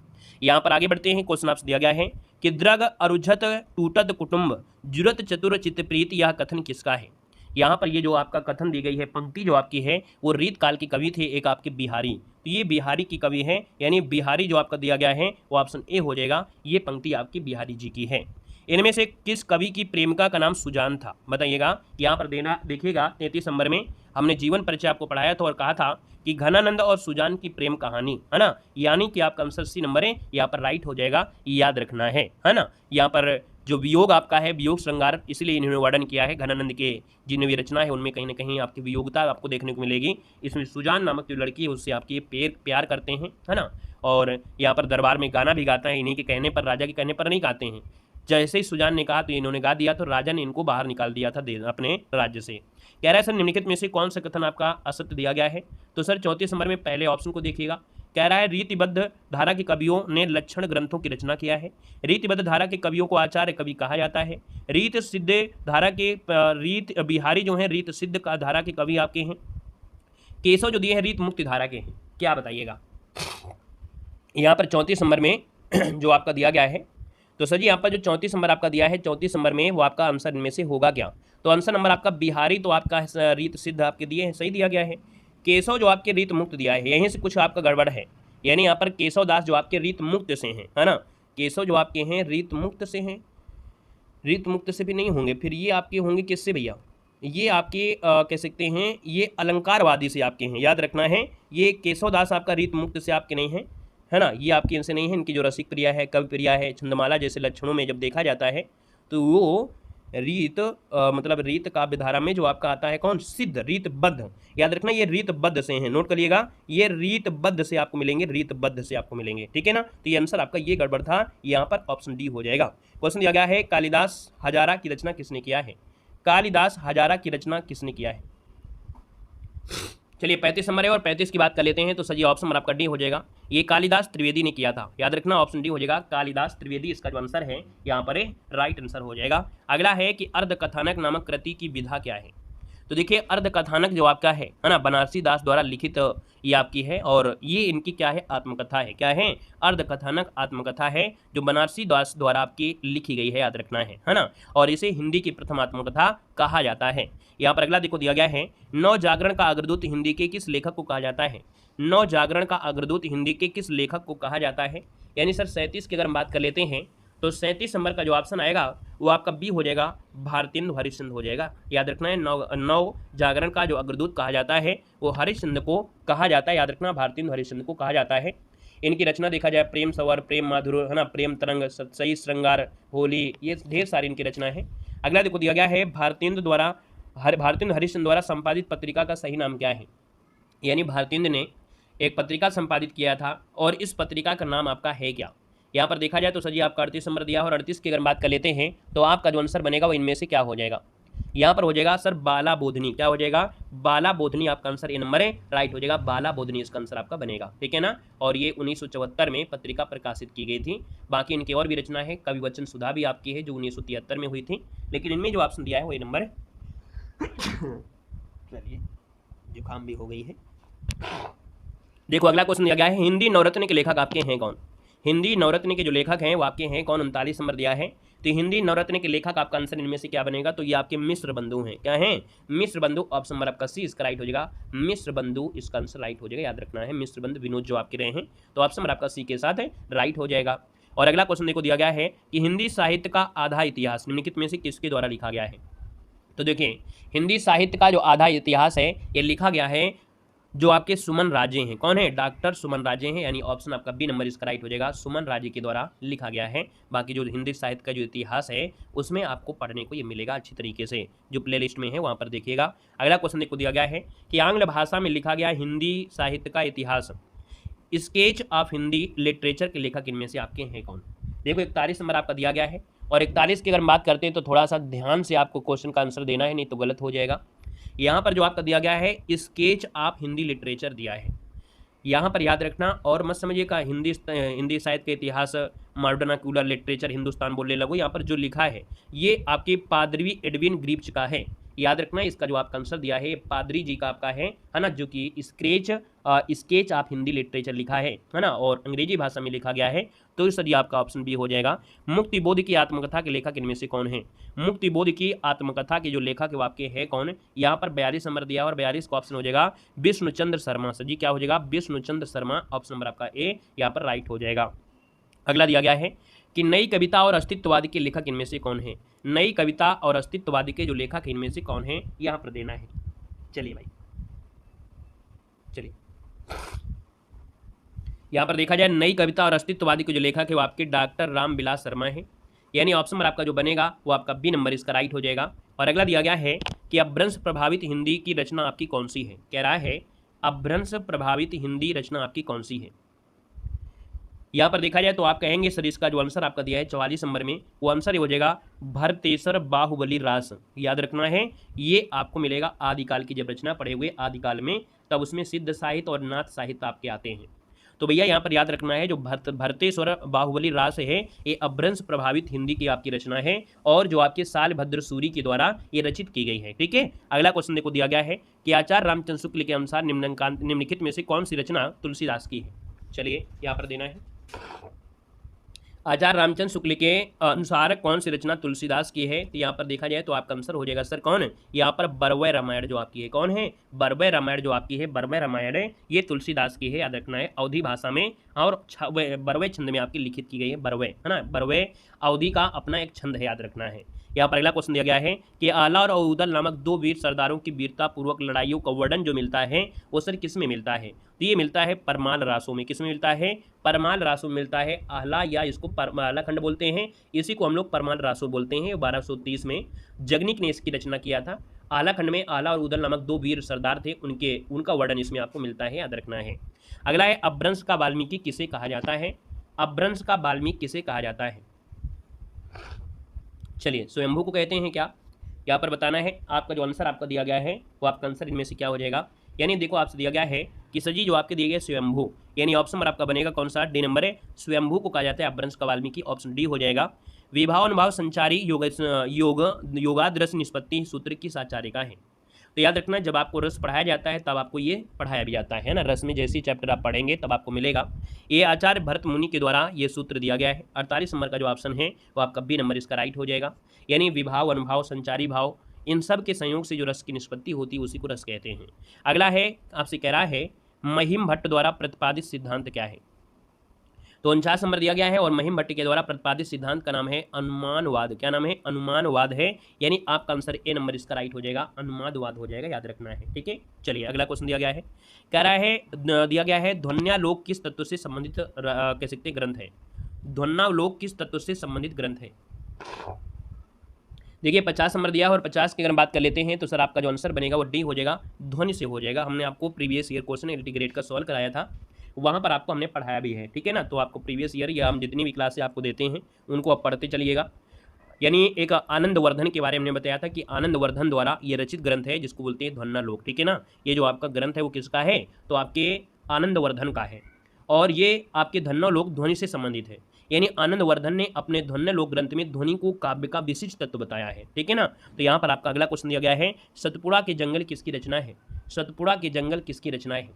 यहाँ पर आगे बढ़ते हैं, क्वेश्चन आपसे दिया गया है कि द्रग अरुझत टूटत कुटुंब जुरत चतुर चित्तप्रीत, यह कथन किसका है। यहाँ पर ये जो आपका कथन दी गई है, पंक्ति जो आपकी है वो रीत काल के कवि थे एक आपके बिहारी, तो ये बिहारी की कवि है, यानी बिहारी जो आपका दिया गया है वो ऑप्शन ए हो जाएगा, ये पंक्ति आपकी बिहारी जी की है। इनमें से किस कवि की प्रेमिका का नाम सुजान था, बताइएगा। यहाँ पर देना देखिएगा 33 नंबर में हमने जीवन परिचय आपको पढ़ाया था और कहा था कि घनानंद और सुजान की प्रेम कहानी, है ना, यानी कि आपका आंसर सी नंबर है, यहाँ पर राइट हो जाएगा, याद रखना है ना। यहाँ पर जो वियोग आपका है, वियोग श्रृंगार, इसलिए इन्होंने वर्णन किया है। घनानंद के जितनी भी रचना है उनमें कहीं ना कहीं आपकी वियोगता आपको देखने को मिलेगी। इसमें सुजान नामक जो लड़की है उससे आपकी प्यार करते हैं, है ना, और यहाँ पर दरबार में गाना भी गाता है, इन्हीं के कहने पर, राजा के कहने पर नहीं गाते हैं। जैसे ही सुजान ने कहा तो इन्होंने गा दिया, तो राजा ने इनको बाहर निकाल दिया था अपने राज्य से। कह रहा है सर निम्नलिखित में से कौन सा कथन आपका असत्य दिया गया है, तो सर 34 नंबर में पहले ऑप्शन को देखिएगा। कह रहा है रीतिबद्ध धारा के कवियों ने लक्षण ग्रंथों की रचना किया है। रीतिबद्ध धारा के कवियों को आचार्य कवि कहा जाता है। रीत सिद्ध धारा के रीत बिहारी जो है रीत सिद्ध का धारा के कवि आपके हैं। केशव जो दिए हैं रीत मुक्ति धारा के हैं, क्या बताइएगा। यहाँ पर 34 नंबर में जो आपका दिया गया है, तो सर जी यहाँ पर जो 34 नंबर आपका दिया है, 34 नंबर में वो आपका आंसर इनमें से होगा क्या, तो आंसर नंबर आपका बिहारी तो आपका रीत सिद्ध आपके दिए हैं, सही दिया गया है। केशव जो आपके रीत मुक्त दिया है, यहीं से कुछ आपका गड़बड़ है, यानी यहाँ पर केशव दास जो आपके रीत मुक्त से हैं, है ना, केशव जो आपके हैं रीत मुक्त से हैं, रीत मुक्त से भी नहीं होंगे, फिर ये आपके होंगे किससे भैया, ये आपके कह सकते हैं ये अलंकारवादी से आपके हैं, याद रखना है। ये केशव दास आपका रीत मुक्त से आपके नहीं हैं, है ना, ये आपकी इनसे नहीं है। इनकी जो रसिक प्रिया है, कवि प्रिया है, छंदमाला जैसे लक्षणों में जब देखा जाता है तो वो रीत मतलब रीत काव्य धारा में जो आपका आता है कौन, सिद्ध रीतबद्ध, याद रखना ये रीतबद्ध से हैं, नोट करिएगा, ये रीतबद्ध से आपको मिलेंगे, रीतबद्ध से आपको मिलेंगे, ठीक है ना। तो ये आंसर आपका ये गड़बड़ था, यहाँ पर ऑप्शन डी हो जाएगा। क्वेश्चन दिया गया है कालिदास हजारा की रचना किसने किया है, कालिदास हजारा की रचना किसने किया है। चलिए 35 नंबर है और 35 की बात कर लेते हैं, तो सही ऑप्शन नंबर आपका डी हो जाएगा, ये कालिदास त्रिवेदी ने किया था, याद रखना ऑप्शन डी हो जाएगा, कालिदास त्रिवेदी इसका जो आंसर है यहाँ पर राइट आंसर हो जाएगा। अगला है कि अर्ध कथानक नामक कृति की विधा क्या है, तो देखिए अर्ध कथानक जो आपका है ना, बनारसी दास द्वारा लिखित ये आपकी है, और ये इनकी क्या है, आत्मकथा है, क्या है, अर्ध कथानक आत्मकथा है, जो बनारसी दास द्वारा आपकी लिखी गई है, याद रखना है ना, और इसे हिंदी की प्रथम आत्मकथा कहा जाता है। यहाँ पर अगला देखो दिया गया है, नव जागरण का अग्रदूत हिंदी के किस लेखक को कहा जाता है, नव जागरण का अग्रदूत हिंदी के किस लेखक को कहा जाता है, यानी सर 37 की अगर हम बात कर लेते हैं तो 37 नंबर का जो ऑप्शन आएगा वो आपका बी हो जाएगा, भारतेंदु हरिश्चंद्र हो जाएगा, याद रखना है। नव जागरण का जो अग्रदूत कहा जाता है वो हरिश्चंद्र को कहा जाता है, याद रखना भारतेंदु हरिश्चंद्र को कहा जाता है। इनकी रचना देखा जाए प्रेम सवर, प्रेम माधुर्य, है ना, प्रेम तरंग, सही श्रृंगार, होली, ये ढेर सारी इनकी रचना है। अगला देखो दिया गया है भारतेंदु हरिश्चंद्र द्वारा संपादित पत्रिका का सही नाम क्या है। यानी भारतेंदु ने एक पत्रिका संपादित किया था और इस पत्रिका का नाम आपका है क्या। यहाँ पर देखा जाए तो सर जी आपका 38 नंबर दिया और 38 की अगर बात कर लेते हैं तो आपका जो आंसर बनेगा वो इनमें से क्या हो जाएगा। यहाँ पर हो जाएगा सर बाला बोधनी। क्या हो जाएगा, बाला बोधनी आपका आंसर ए नंबर है, राइट हो जाएगा, बाला बोधनी इसका आंसर आपका बनेगा, ठीक है ना। और ये 1974 में पत्रिका प्रकाशित की गई थी। बाकी इनकी और भी रचना है, कवि वचन सुधा भी आपकी है जो 1973 में हुई थी, लेकिन इनमें जो ऑप्शन दिया है वो ए नंबर है। चलिए जुकाम भी हो गई है। देखो अगला क्वेश्चन दिया गया है, हिंदी नवरत्न के लेखक आपके हैं कौन। हिंदी नवरत्न के जो लेखक हैं वो आपके हैं कौन, 39 नंबर दिया है। तो हिंदी नवरत्न के लेखक आपका आंसर इनमें से क्या बनेगा, तो ये आपके मिश्र बंधु हैं। क्या हैं, मिश्र बंधु, ऑप्शन नंबर आपका सी इसका राइट हो जाएगा, मिश्र बंधु इसका आंसर राइट हो जाएगा, याद रखना है। मिश्र बंधु विनोद जो आपके रहे हैं, तो ऑप्शन नंबर आपका सी के साथ है, राइट हो जाएगा। और अगला क्वेश्चन देखो दिया गया है कि हिंदी साहित्य का आधा इतिहास निम्नलिखित में से किसके द्वारा लिखा गया है। तो देखिए हिंदी साहित्य का जो आधा इतिहास है ये लिखा गया है जो आपके सुमन राजे हैं। कौन है, डॉक्टर सुमन राजे हैं, यानी ऑप्शन आपका बी नंबर इसका राइट हो जाएगा, सुमन राजे के द्वारा लिखा गया है। बाकी जो हिंदी साहित्य का जो इतिहास है उसमें आपको पढ़ने को ये मिलेगा अच्छी तरीके से, जो प्लेलिस्ट में है वहाँ पर देखिएगा। अगला क्वेश्चन देखो दिया गया है कि आंग्ल भाषा में लिखा गया हिंदी साहित्य का इतिहास, स्केच ऑफ हिंदी लिटरेचर के लेखक इनमें से आपके हैं कौन। देखो 41 नंबर आपका दिया गया है और 41 की अगर बात करते हैं तो थोड़ा सा ध्यान से आपको क्वेश्चन का आंसर देना है, नहीं तो गलत हो जाएगा। यहाँ पर जो आपका दिया गया है स्केच ऑफ हिंदी लिटरेचर दिया है, यहाँ पर याद रखना और मत समझिएगा हिंदी साहित्य के इतिहास मॉडर्नाक्यूलर लिटरेचर हिंदुस्तान बोलने लगो। यहाँ पर जो लिखा है ये आपके पादरी एडविन ग्रीप्स का है, याद रखना। इसका जो आपका आंसर दिया है पादरी जी का आपका है ना, जो कि स्केच ऑफ हिंदी लिटरेचर लिखा है ना, और अंग्रेजी भाषा में लिखा गया है, तो इस सर आपका ऑप्शन बी हो जाएगा। मुक्ति बोध की आत्मकथा के लेखक इनमें से कौन है। मुक्ति बोध की आत्मकथा के जो लेखक है आपके है कौन, यहाँ पर 42 नंबर दिया और 42 का ऑप्शन हो जाएगा विष्णुचंद्र शर्मा। सर जी क्या हो जाएगा, विष्णुचंद्र शर्मा, ऑप्शन नंबर आपका ए यहाँ पर राइट हो जाएगा। अगला दिया गया है कि नई कविता और अस्तित्ववादी के लेखक इनमें से कौन है। नई कविता और अस्तित्ववादी के जो लेखक इनमें से कौन है यहाँ पर देना है। चलिए भाई चलिए यहाँ पर देखा जाए नई कविता और अस्तित्ववादी के जो लेखक है वो आपके डॉक्टर रामविलास शर्मा है, यानी ऑप्शन नंबर आपका जो बनेगा वो आपका बी नंबर इसका राइट हो जाएगा। और अगला दिया गया है कि अपभ्रंश प्रभावित हिंदी की रचना आपकी कौन सी है। कह रहा है अपभ्रंश प्रभावित हिंदी रचना आपकी कौन सी है। यहाँ पर देखा जाए तो आप कहेंगे सर इसका जो आंसर आपका दिया है 44 नंबर में वो आंसर हो जाएगा भरतेश्वर बाहुबली रास। याद रखना है ये आपको मिलेगा आदिकाल की जब रचना पढ़े हुए आदिकाल में, तब उसमें सिद्ध साहित्य और नाथ साहित्य आपके आते हैं। तो भैया यहाँ पर याद रखना है जो भरतेश्वर बाहुबली रास है ये अपभ्रंश प्रभावित हिंदी की आपकी रचना है और जो आपके साल भद्र सूरी के द्वारा ये रचित की गई है, ठीक है। अगला क्वेश्चन देखो दिया गया है कि आचार्य रामचंद्र शुक्ल के अनुसार निम्नलिखित में से कौन सी रचना तुलसीदास की है। चलिए यहाँ पर देना है आचार्य रामचंद्र शुक्ल के अनुसार कौन सी रचना तुलसीदास की है। तो यहाँ पर देखा जाए तो आपका आंसर हो जाएगा सर कौन, यहाँ पर बरवय रामायण जो आपकी है। कौन है, बरवय रामायण जो आपकी है, बरवय रामायण है ये तुलसीदास की है, याद रखना है। अवधी भाषा में और बरवय छंद में आपकी लिखित की गई है, बरवय है ना, बरवय अवधी का अपना एक छंद है, याद रखना है। यहाँ पर अगला क्वेश्चन दिया गया है कि आला और औदल नामक दो वीर सरदारों की वीरता पूर्वक लड़ाइयों का वर्णन जो मिलता है वो सर किस में मिलता है। तो ये मिलता है परमाल रासों में। किस में मिलता है, परमाल रासों में मिलता है। आहला या इसको आला खंड बोलते हैं, इसी को हम लोग परमाल रासों बोलते हैं। 1230 में जगनिक ने इसकी रचना किया था। आला खंड में आला और उदल नामक दो वीर सरदार थे, उनका वर्णन इसमें आपको मिलता है, याद रखना है। अगला है अपभ्रंश का वाल्मीकि किसे कहा जाता है। अपभ्रंश का वाल्मीकि किसे कहा जाता है। चलिए स्वयंभू को कहते हैं क्या, यहाँ पर बताना है। आपका जो आंसर आपका दिया गया है वो आपका आंसर इनमें से क्या हो जाएगा। यानी देखो आपसे दिया गया है कि सजी जो आपके दिए गए स्वयंभू, यानी ऑप्शन नंबर आपका बनेगा कौन सा, डी नंबर है। स्वयंभू को कहा जाता है अपभ्रंश का वाल्मीकि, ऑप्शन डी हो जाएगा। विभाव अनुभाव संचारी योगाद्रस निष्पत्ति सूत्र किस आचार्य का है। तो याद रखना जब आपको रस पढ़ाया जाता है तब आपको ये पढ़ाया भी जाता है ना, रस में जैसी चैप्टर आप पढ़ेंगे तब आपको मिलेगा। ये आचार्य भरत मुनि के द्वारा ये सूत्र दिया गया है। 48 नंबर का जो ऑप्शन है वो आपका बी नंबर इसका राइट हो जाएगा। यानी विभाव अनुभाव संचारी भाव इन सब के संयोग से जो रस की निष्पत्ति होती है उसी को रस कहते हैं। अगला है आपसे कह रहा है महिम भट्ट द्वारा प्रतिपादित सिद्धांत क्या है। तो 49 नंबर दिया गया है। और महिम भट्ट के द्वारा प्रतिपादित सिद्धांत का नाम है अनुमानवाद। क्या नाम है? अनुमानवाद है, यानी आपका आंसर ए नंबर इसका राइट हो जाएगा, अनुमानवाद हो जाएगा, याद रखना है। ठीक है, चलिए अगला क्वेश्चन दिया गया है। कह रहा है, दिया गया है ध्वन्यालोक किस तत्व से संबंधित कह सकते ग्रंथ है? ध्वन्यालोक किस तत्व से संबंधित ग्रंथ है? देखिए 50 नंबर दिया है, और 50 की अगर बात कर लेते हैं तो सर आपका जो आंसर बनेगा वो डी हो जाएगा, ध्वनि से हो जाएगा। हमने आपको previous year question LT grade का सॉल्व कराया था, वहाँ पर आपको हमने पढ़ाया भी है। ठीक है ना, तो आपको प्रीवियस ईयर या हम जितनी भी क्लासें आपको देते हैं उनको आप पढ़ते चलिएगा। यानी एक आनंदवर्धन के बारे में हमने बताया था कि आनंदवर्धन द्वारा ये रचित ग्रंथ है जिसको बोलते हैं ध्वन्यालोक। ठीक है ना, ये जो आपका ग्रंथ है वो किसका है? तो आपके आनंदवर्धन का है, और ये आपके ध्वन्यालोक ध्वनि से संबंधित है। यानी आनंदवर्धन ने अपने ध्वन्यालोक ग्रंथ में ध्वनि को काव्य का विशिष्ट तत्व बताया है। ठीक है ना, तो यहाँ पर आपका अगला क्वेश्चन दिया गया है, सतपुड़ा के जंगल किसकी रचना है? सतपुड़ा के जंगल किसकी रचना है?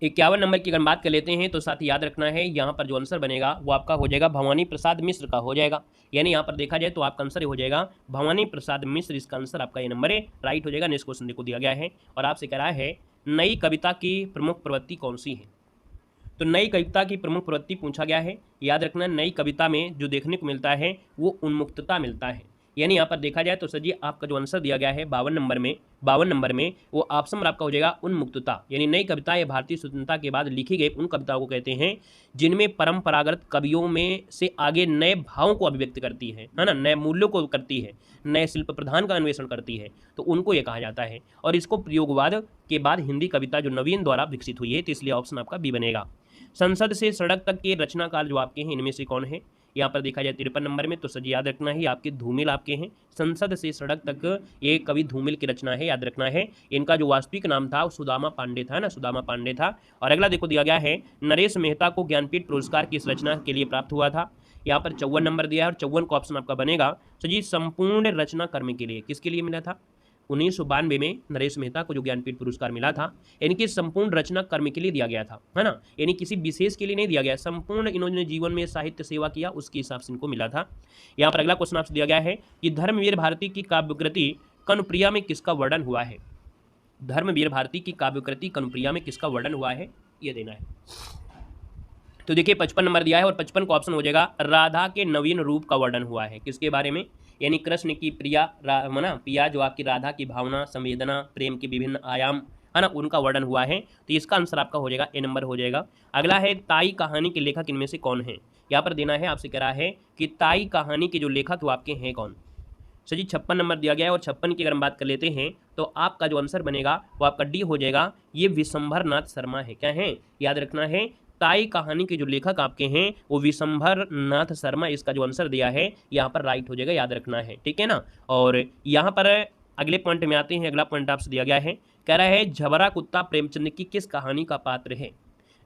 51 नंबर की अगर बात कर लेते हैं तो साथ ही याद रखना है, यहाँ पर जो आंसर बनेगा वो आपका हो जाएगा भवानी प्रसाद मिश्र का हो जाएगा। यानी यहाँ पर देखा जाए तो आपका आंसर हो जाएगा भवानी प्रसाद मिश्र, इसका आंसर आपका ये नंबर है, राइट हो जाएगा। नेक्स्ट क्वेश्चन देखो दिया गया है, और आपसे कह रहा है नई कविता की प्रमुख प्रवृत्ति कौन सी है? तो नई कविता की प्रमुख प्रवृत्ति पूछा गया है। याद रखना, नई कविता में जो देखने को मिलता है वो उन्मुक्तता मिलता है। यानी यहाँ पर देखा जाए तो सर जी आपका जो आंसर दिया गया है 52 नंबर में वो ऑप्शन आपका हो जाएगा उन्मुक्तता। यानी नई कविता ये भारतीय स्वतंत्रता के बाद लिखी गई उन कविताओं को कहते हैं जिनमें परंपरागत कवियों में से आगे नए भावों को अभिव्यक्त करती है ना, नए मूल्यों को करती है, नए शिल्प प्रधान का अन्वेषण करती है, तो उनको ये कहा जाता है। और इसको प्रयोगवाद के बाद हिंदी कविता जो नवीन द्वारा विकसित हुई है, तो इसलिए ऑप्शन आपका बी बनेगा। संसद से सड़क तक के रचनाकार जो आपके हैं इनमें से कौन है? यहाँ पर देखा जाए 53 नंबर में, तो सर याद रखना है आपके धूमिल आपके हैं। संसद से सड़क तक ये कवि धूमिल की रचना है, याद रखना है। इनका जो वास्तविक नाम था वो सुदामा पांडे था ना, सुदामा पांडे था। और अगला देखो दिया गया है, नरेश मेहता को ज्ञानपीठ पुरस्कार किस रचना के लिए प्राप्त हुआ था? यहाँ पर 54 नंबर दिया है, और 54 का ऑप्शन आपका बनेगा तो जी संपूर्ण रचना कर्म के लिए। किसके लिए मिला था? 1992 में नरेश मेहता को जो ज्ञानपीठ पुरस्कार मिला था, इनकी संपूर्ण रचना कर्म के लिए दिया गया था, है ना, यानी किसी विशेष के लिए नहीं दिया गया, संपूर्ण इन्होंने जीवन में साहित्य सेवा किया उसके हिसाब से इनको मिला था। यहाँ पर अगला क्वेश्चन आपसे दिया गया है कि धर्मवीर भारती की काव्यकृति कनुप्रिया में किसका वर्णन हुआ है? धर्मवीर भारती की काव्यकृति कनुप्रिया में किसका वर्णन हुआ है, ये देना है। तो देखिए 55 नंबर दिया है, और 55 का ऑप्शन हो जाएगा राधा के नवीन रूप का वर्णन हुआ है। किसके बारे में? यानी कृष्ण की प्रिया प्रिया जो आपकी राधा की भावना, संवेदना, प्रेम के विभिन्न आयाम है ना, उनका वर्णन हुआ है। तो इसका आंसर आपका हो जाएगा ए नंबर हो जाएगा। अगला है ताई कहानी के लेखक इनमें से कौन है? यहाँ पर देना है, आपसे कह रहा है कि ताई कहानी के जो लेखक वो आपके हैं कौन? सर जी 56 नंबर दिया गया है, और 56 की अगर हम बात कर लेते हैं तो आपका जो आंसर बनेगा वो आपका डी हो जाएगा, ये विशंभर नाथ शर्मा है। क्या है? याद रखना है, ताई कहानी के जो लेखक आपके हैं वो विशंभर नाथ शर्मा, इसका जो आंसर दिया है यहाँ पर राइट हो जाएगा, याद रखना है। ठीक है ना, और यहाँ पर अगले पॉइंट में आते हैं। अगला पॉइंट आपसे दिया गया है, कह रहा है झबरा कुत्ता प्रेमचंद की किस कहानी का पात्र है?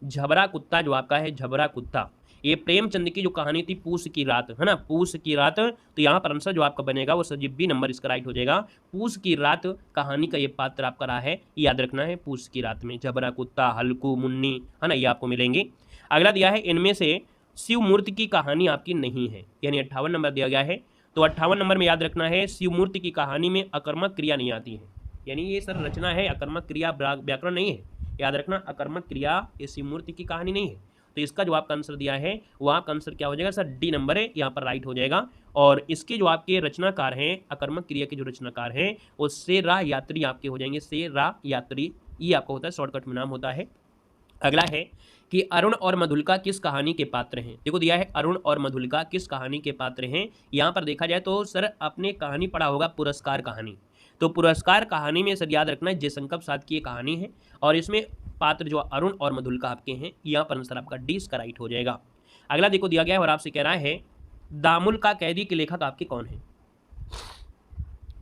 झबरा कुत्ता जो आपका है, झबरा कुत्ता ये प्रेमचंद की जो कहानी थी पूस की रात, है ना, पूस की रात। तो यहाँ पर आंसर जो आपका बनेगा वो सर बी नंबर इसका राइट हो जाएगा। पूस की रात कहानी का ये पात्र आपका रहा है, याद रखना है। पूस की रात में झबरा कुत्ता, हल्कू, मुन्नी, है ना, ये आपको मिलेंगे। अगला दिया है, इनमें से शिव मूर्ति की कहानी आपकी नहीं है, यानी 58 नंबर दिया गया है। तो 58 नंबर में याद रखना है, शिव मूर्ति की कहानी में अकर्मक क्रिया नहीं आती है, यानी ये सर रचना है, अकर्मक क्रिया व्याकरण नहीं है, याद रखना। अकर्मक क्रिया ये शिव मूर्ति की कहानी नहीं है। तो इसका जो आपका आंसर दिया है वो आपका आंसर क्या हो जाएगा सर? डी नंबर है, यहाँ पर राइट हो जाएगा। और इसके जो आपके रचनाकार हैं, अकर्मक क्रिया के जो रचनाकार हैं वो सेरा यात्री आपके हो जाएंगे, सेरा यात्री, ये आपका होता है, शॉर्टकट में नाम होता है। अगला है कि अरुण और मधुलिका किस कहानी के पात्र हैं? देखो दिया है, अरुण और मधुलिका किस कहानी के पात्र हैं। यहाँ पर देखा जाए तो सर आपने कहानी पढ़ा होगा पुरस्कार कहानी, तो पुरस्कार कहानी में सर याद रखना है जयशंकर प्रसाद की ये कहानी है, और इसमें पात्र जो अरुण और मधुलिका आपके हैं, यहाँ पर आंसर आपका डी इसका राइट हो जाएगा। अगला देखो दिया गया है, और आपसे कह रहा है दामुल का कैदी के लेखक आपके कौन है?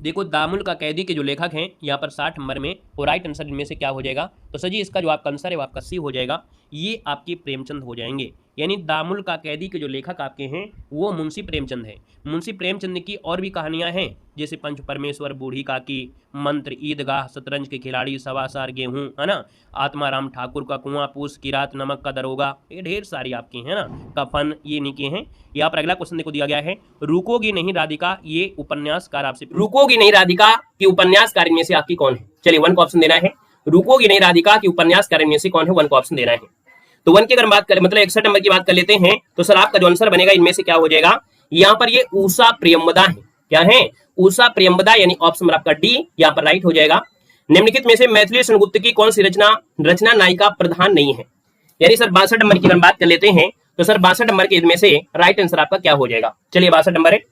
देखो दामुल का कैदी के जो लेखक हैं यहाँ पर 60 नंबर में, वो राइट आंसर इनमें से क्या हो जाएगा? तो सर जी इसका जो आपका आंसर है वो आपका सी हो जाएगा, ये आपके प्रेमचंद हो जाएंगे। यानी दामुल का कैदी के जो लेखक आपके हैं वो मुंशी प्रेमचंद है। मुंशी प्रेमचंद की और भी कहानियां हैं, जैसे पंच परमेश्वर, बूढ़ी काकी, मंत्र, ईदगाह, शतरंज के खिलाड़ी, सवासार गेहूं, है ना, आत्माराम ठाकुर का कुआं, पूस की रात, नमक का दरोगा, ये ढेर सारी आपकी है ना, कफन, ये निके हैं। यहाँ पर अगला क्वेश्चन देखो दिया गया है, रुकोगी नहीं राधिका, ये उपन्यासकार आपसे, रुकोगी नहीं राधिका की उपन्यासकार में से आपकी कौन है? चलिए 1 का ऑप्शन देना है, रुकोगी नहीं राधिका की उपन्यासकार में से कौन है, 1 का ऑप्शन देना है। तो 1 की अगर बात करें, मतलब 61 नंबर की बात कर लेते हैं, तो सर आपका जो आंसर बनेगा इनमें से क्या हो जाएगा, यहाँ पर ये उषा प्रियंवदा है। क्या है? उषा प्रियंवदा, यानी ऑप्शन नंबर आपका डी यहाँ पर राइट हो जाएगा। निम्नलिखित में से मैथिली शृंगगुप्त की कौन सी रचना नायिका प्रधान नहीं है? यानी सर 62 नंबर की अगर बात कर लेते हैं, तो सर 62 नंबर के इनमें से राइट आंसर आपका क्या हो जाएगा? चलिए 62 नंबर है।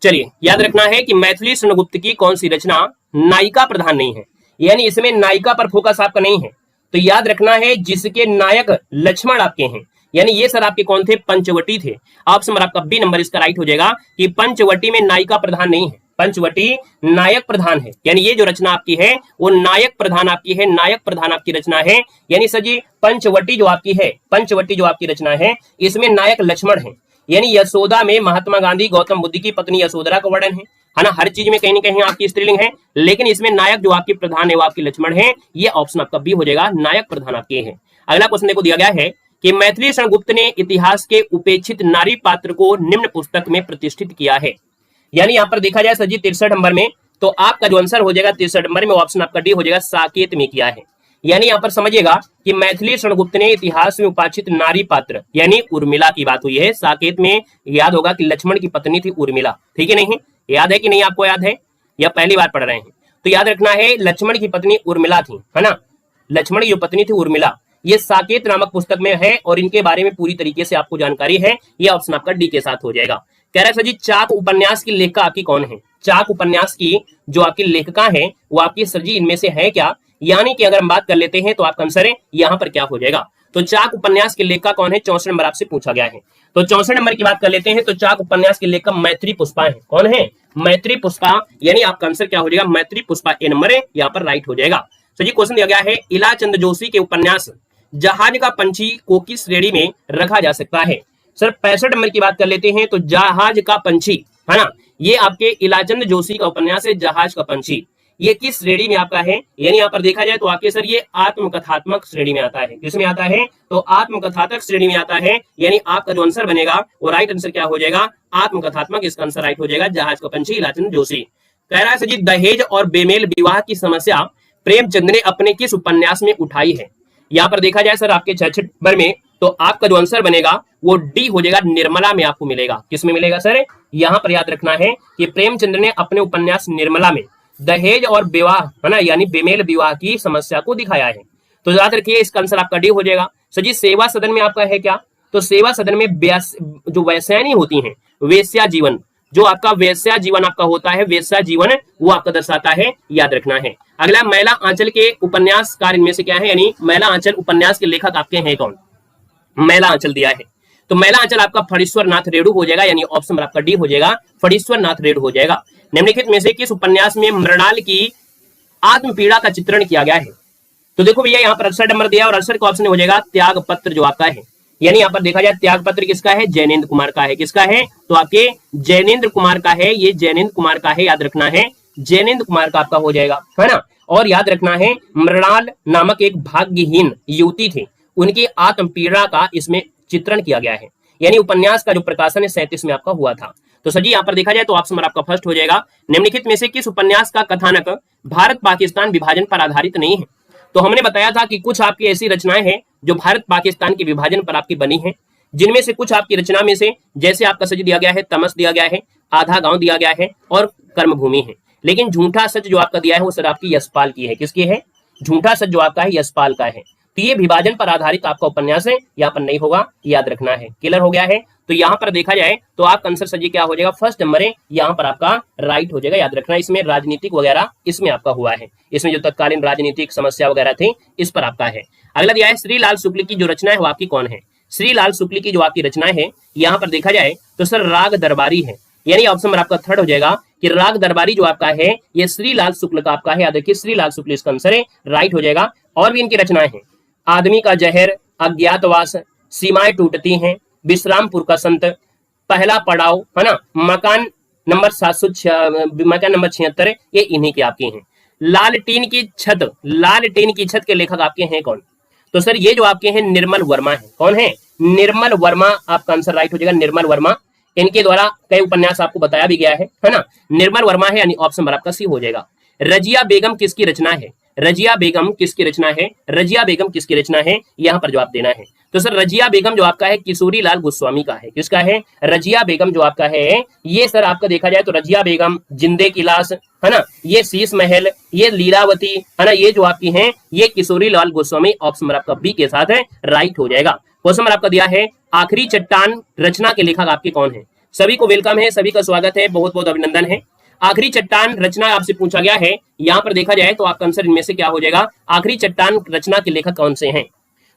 चलिए याद रखना है कि मैथिली शृंगगुप्त की कौन सी रचना नायिका प्रधान नहीं है, यानी इसमें नायिका पर फोकस आपका नहीं है। तो याद रखना है जिसके नायक लक्ष्मण आपके हैं, यानी ये सर आपके कौन थे? पंचवटी थे। ऑप्शन नंबर आपका बी नंबर इसका राइट हो जाएगा कि पंचवटी में नायिका प्रधान नहीं है, पंचवटी नायक प्रधान है। यानी ये जो रचना आपकी है वो नायक प्रधान आपकी है, नायक प्रधान आपकी रचना है। यानी सर जी पंचवटी जो आपकी है, पंचवटी जो आपकी रचना है, इसमें नायक लक्ष्मण है। यानी यशोदा में महात्मा गांधी गौतम बुद्ध की पत्नी यशोधरा का वर्णन है ना। हर चीज में कहीं ना कहीं आपकी स्त्रीलिंग है, लेकिन इसमें नायक जो आपकी प्रधान है वो आपकी लक्ष्मण है। ये ऑप्शन आपका बी हो जाएगा, नायक प्रधान आपके है। अगला क्वेश्चन देखो दिया गया है कि मैथिली शृंगगुप्त ने इतिहास के उपेक्षित नारी पात्र को निम्न पुस्तक में प्रतिष्ठित किया है। यानी यहाँ पर देखा जाए सर जी 63 नंबर में, तो आपका जो आंसर हो जाएगा 63 नंबर में ऑप्शन आपका डी हो जाएगा, साकेत में किया है। यानी यहाँ पर समझिएगा कि मैथिली शृंगगुप्त ने इतिहास में उपाचित नारी पात्र यानी उर्मिला की बात हुई है। साकेत में याद होगा कि लक्ष्मण की पत्नी थी उर्मिला, ठीक है नहीं? याद है कि नहीं? आपको याद है या पहली बार पढ़ रहे हैं? तो याद रखना है लक्ष्मण की पत्नी उर्मिला थी, है ना। लक्ष्मण की जो पत्नी थी उर्मिला, ये साकेत नामक पुस्तक में है और इनके बारे में पूरी तरीके से आपको जानकारी है। ये ऑप्शन आपका डी के साथ हो जाएगा। कह रहा है सर जी चाक उपन्यास की लेखिका आपकी कौन है? चाक उपन्यास की जो आपकी लेखिका है वो आपकी सर जी इनमें से है क्या? यानी कि अगर हम बात कर लेते हैं तो आपका आंसर है यहाँ पर क्या हो जाएगा? तो चाक उपन्यास की लेखिका कौन है? 64 नंबर आपसे पूछा गया है। तो 64 नंबर की बात कर लेते हैं, तो चाक उपन्यास की लेखिका मैत्री पुष्पा है। कौन है? मैत्री पुष्पा। यानी आपका आंसर क्या हो जाएगा? मैत्री पुष्पा ए नंबर है, यहाँ पर राइट हो जाएगा। तो जी क्वेश्चन दिया गया है इलाचंद जोशी के उपन्यास जहाज का पंछी को किस श्रेणी में रखा जा सकता है? सर 65 नंबर की बात कर लेते हैं, तो जहाज का पंछी, है ना, ये आपके इलाचंद जोशी का उपन्यास है जहाज का पंछी। ये किस श्रेणी में आपका है? यानी यहाँ पर देखा जाए तो आपके सर ये आत्मकथात्मक श्रेणी में आता है। किसमें आता है? तो आत्मकथात्मक श्रेणी में आता है। यानी आपका जो आंसर बनेगा वो राइट आंसर क्या हो जाएगा? आत्मकथात्मक। इसका आंसर राइट हो जाएगा जहाज का पंछी, इलाचंद जोशी। कह रहा है सर जी दहेज और बेमेल विवाह की समस्या प्रेमचंद ने अपने किस उपन्यास में उठाई है? यहाँ पर देखा जाए सर आपके 66 नंबर में, तो आपका जो आंसर बनेगा वो डी हो जाएगा, निर्मला में आपको मिलेगा। किसमें मिलेगा सर? यहाँ पर याद रखना है कि प्रेमचंद ने अपने उपन्यास निर्मला में दहेज और विवाह, है ना, यानी बेमेल विवाह की समस्या को दिखाया है। तो याद रखिए इसका आंसर आपका डी हो जाएगा। सर जी सेवा सदन में आपका है क्या? तो सेवा सदन में जो वैश्यानी होती हैं, वेश्या जीवन, जो आपका वेश्या जीवन आपका होता है, वेश्या जीवन वो आपका दर्शाता है, याद रखना है। अगला मैला आंचल के उपन्यासकार इनमें से क्या है? यानी मैला आंचल उपन्यास के लेखक आपके हैं कौन? मैला आंचल दिया है, तो मैला आंचल आपका फणीश्वर नाथ रेणु हो जाएगा। यानी ऑप्शन आपका डी हो जाएगा, फणीश्वर नाथ रेणु हो जाएगा। निम्नलिखित में से किस उपन्यास में मृणाल की आत्मपीड़ा का चित्रण किया गया है? तो देखो भैया यहाँ पर 68 नंबर दिया और 68 का ऑप्शन हो जाएगा त्याग पत्र जो आपका है। यानी यहाँ पर देखा जाए त्याग पत्र किसका है? जैनेन्द्र कुमार का है। किसका है? तो आपके जैनेन्द्र कुमार का है, ये जैनेन्द्र कुमार का है, याद रखना है जैनेन्द्र कुमार का आपका हो जाएगा, है ना। और याद रखना है मृणाल नामक एक भाग्यहीन युवती थी, उनकी आत्मपीड़ा का इसमें चित्रण किया गया है। यानी उपन्यास का जो प्रकाशन है 37 में आपका हुआ था। तो सर जी यहाँ पर देखा जाए तो ऑप्शन नंबर आपका फर्स्ट हो जाएगा। निम्नलिखित में से किस उपन्यास का कथानक भारत पाकिस्तान विभाजन पर आधारित नहीं है? तो हमने बताया था कि कुछ आपकी ऐसी रचनाएं हैं जो भारत पाकिस्तान के विभाजन पर आपकी बनी है, जिनमें से कुछ आपकी रचना में से जैसे आपका सच दिया गया है, तमस दिया गया है, आधा गांव दिया गया है और कर्मभूमि है। लेकिन झूठा सच जो आपका दिया है वो सर आपकी यशपाल की है। किसकी है? झूठा सच जो आपका है यशपाल का है। तो ये विभाजन पर आधारित आपका उपन्यास है, यहाँ पर नहीं होगा, याद रखना है। क्लियर हो गया है? तो यहाँ पर देखा जाए तो आपका आंसर सर जी क्या हो जाएगा? फर्स्ट नंबर है, यहाँ पर आपका राइट हो जाएगा, याद रखना। इसमें राजनीतिक वगैरह इसमें आपका हुआ है, इसमें जो तत्कालीन राजनीतिक समस्या वगैरह थी इस पर आपका है। अगला दिया है श्रीलाल शुक्ल की जो रचना है वो आपकी कौन है? श्रीलाल शुक्ल की जो आपकी रचना है यहाँ पर देखा जाए तो सर राग दरबारी है। यानी ऑप्शन नंबर आपका थर्ड हो जाएगा कि राग दरबारी जो आपका है ये श्रीलाल शुक्ल का आपका है, याद रखिए श्रीलाल शुक्ल इसका आंसर है, राइट हो जाएगा। और भी इनकी रचनाएं हैं, आदमी का जहर, अज्ञातवास, सीमाएं टूटती हैं, विश्रामपुर का संत, पहला पड़ाव, है ना, मकान नंबर 76, ये इन्हीं के आपके हैं। लालटेन की छत, लालटेन की छत के लेखक आपके हैं कौन? तो सर ये जो आपके हैं निर्मल वर्मा है। कौन है? निर्मल वर्मा, आपका आंसर राइट हो जाएगा, निर्मल वर्मा। इनके द्वारा कई उपन्यास आपको बताया भी गया है ना। निर्मल वर्मा है, यानी ऑप्शन नंबर आपका सी हो जाएगा। रजिया बेगम किसकी रचना है? रजिया बेगम किसकी रचना है, रजिया बेगम किसकी रचना है, यहाँ पर जवाब देना है। तो सर रजिया बेगम जो आपका है किशोरी लाल गोस्वामी का है, किसका है, रजिया बेगम जो आपका है ये सर आपका देखा जाए तो रजिया बेगम, जिंदे की लाश है ना, ये शीश महल, ये लीलावती है ना, ये जो आपकी है ये किशोरी लाल गोस्वामी। ऑप्शन नंबर आपका बी के साथ है राइट हो जाएगा। क्वेश्चन नंबर आपका दिया है आखिरी चट्टान रचना के लेखक आपके कौन है। सभी को वेलकम है, सभी का स्वागत है, बहुत बहुत अभिनंदन है। आखिरी चट्टान रचना आपसे पूछा गया है, यहाँ पर देखा जाए तो आपका आंसर इनमें से क्या हो जाएगा, आखिरी चट्टान रचना के लेखक कौन से हैं।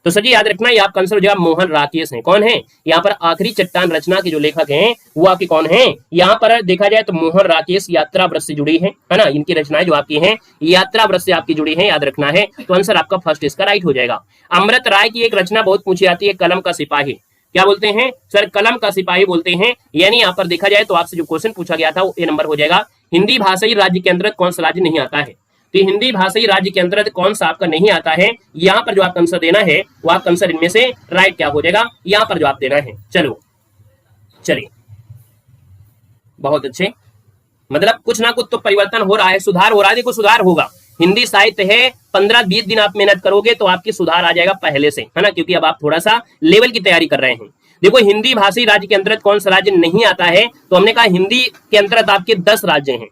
तो सर जी याद रखना ये आपका आंसर हो जाएगा मोहन राकेश है। कौन है यहाँ पर आखिरी चट्टान रचना के जो लेखक हैं वो आपके कौन है, यहाँ पर देखा जाए तो मोहन राकेश यात्रा व्रत से जुड़ी है ना, इनकी रचनाएं जो आपकी हैं यात्रा व्रत से आपकी जुड़ी है, याद रखना है। तो आंसर आपका फर्स्ट इसका राइट हो जाएगा। अमृत राय की एक रचना बहुत पूछी जाती है, कलम का सिपाही, क्या बोलते हैं सर, कलम का सिपाही बोलते हैं। यानी यहाँ पर देखा जाए तो आपसे जो क्वेश्चन पूछा गया था वो ए नंबर हो जाएगा। हिंदी भाषाई राज्य के अंतर्गत कौन सा राज्य नहीं आता है, तो हिंदी भाषाई राज्य के अंतर्गत कौन सा आपका नहीं आता है, यहाँ पर जो आपका आंसर देना है वो आपका आंसर इनमें से राइट क्या हो जाएगा, यहाँ पर जवाब देना है। चलो चलिए बहुत अच्छे, मतलब कुछ ना कुछ तो परिवर्तन हो रहा है, सुधार हो रहा है। देखो सुधार होगा, हिंदी साहित्य है, 15-20 दिन आप मेहनत करोगे तो आपकी सुधार आ जाएगा पहले से, है ना, क्योंकि अब आप थोड़ा सा लेवल की तैयारी कर रहे हैं। देखो हिंदी भाषी राज्य के अंतर्गत कौन सा राज्य नहीं आता है, तो हमने कहा हिंदी के अंतर्गत आपके 10 राज्य हैं,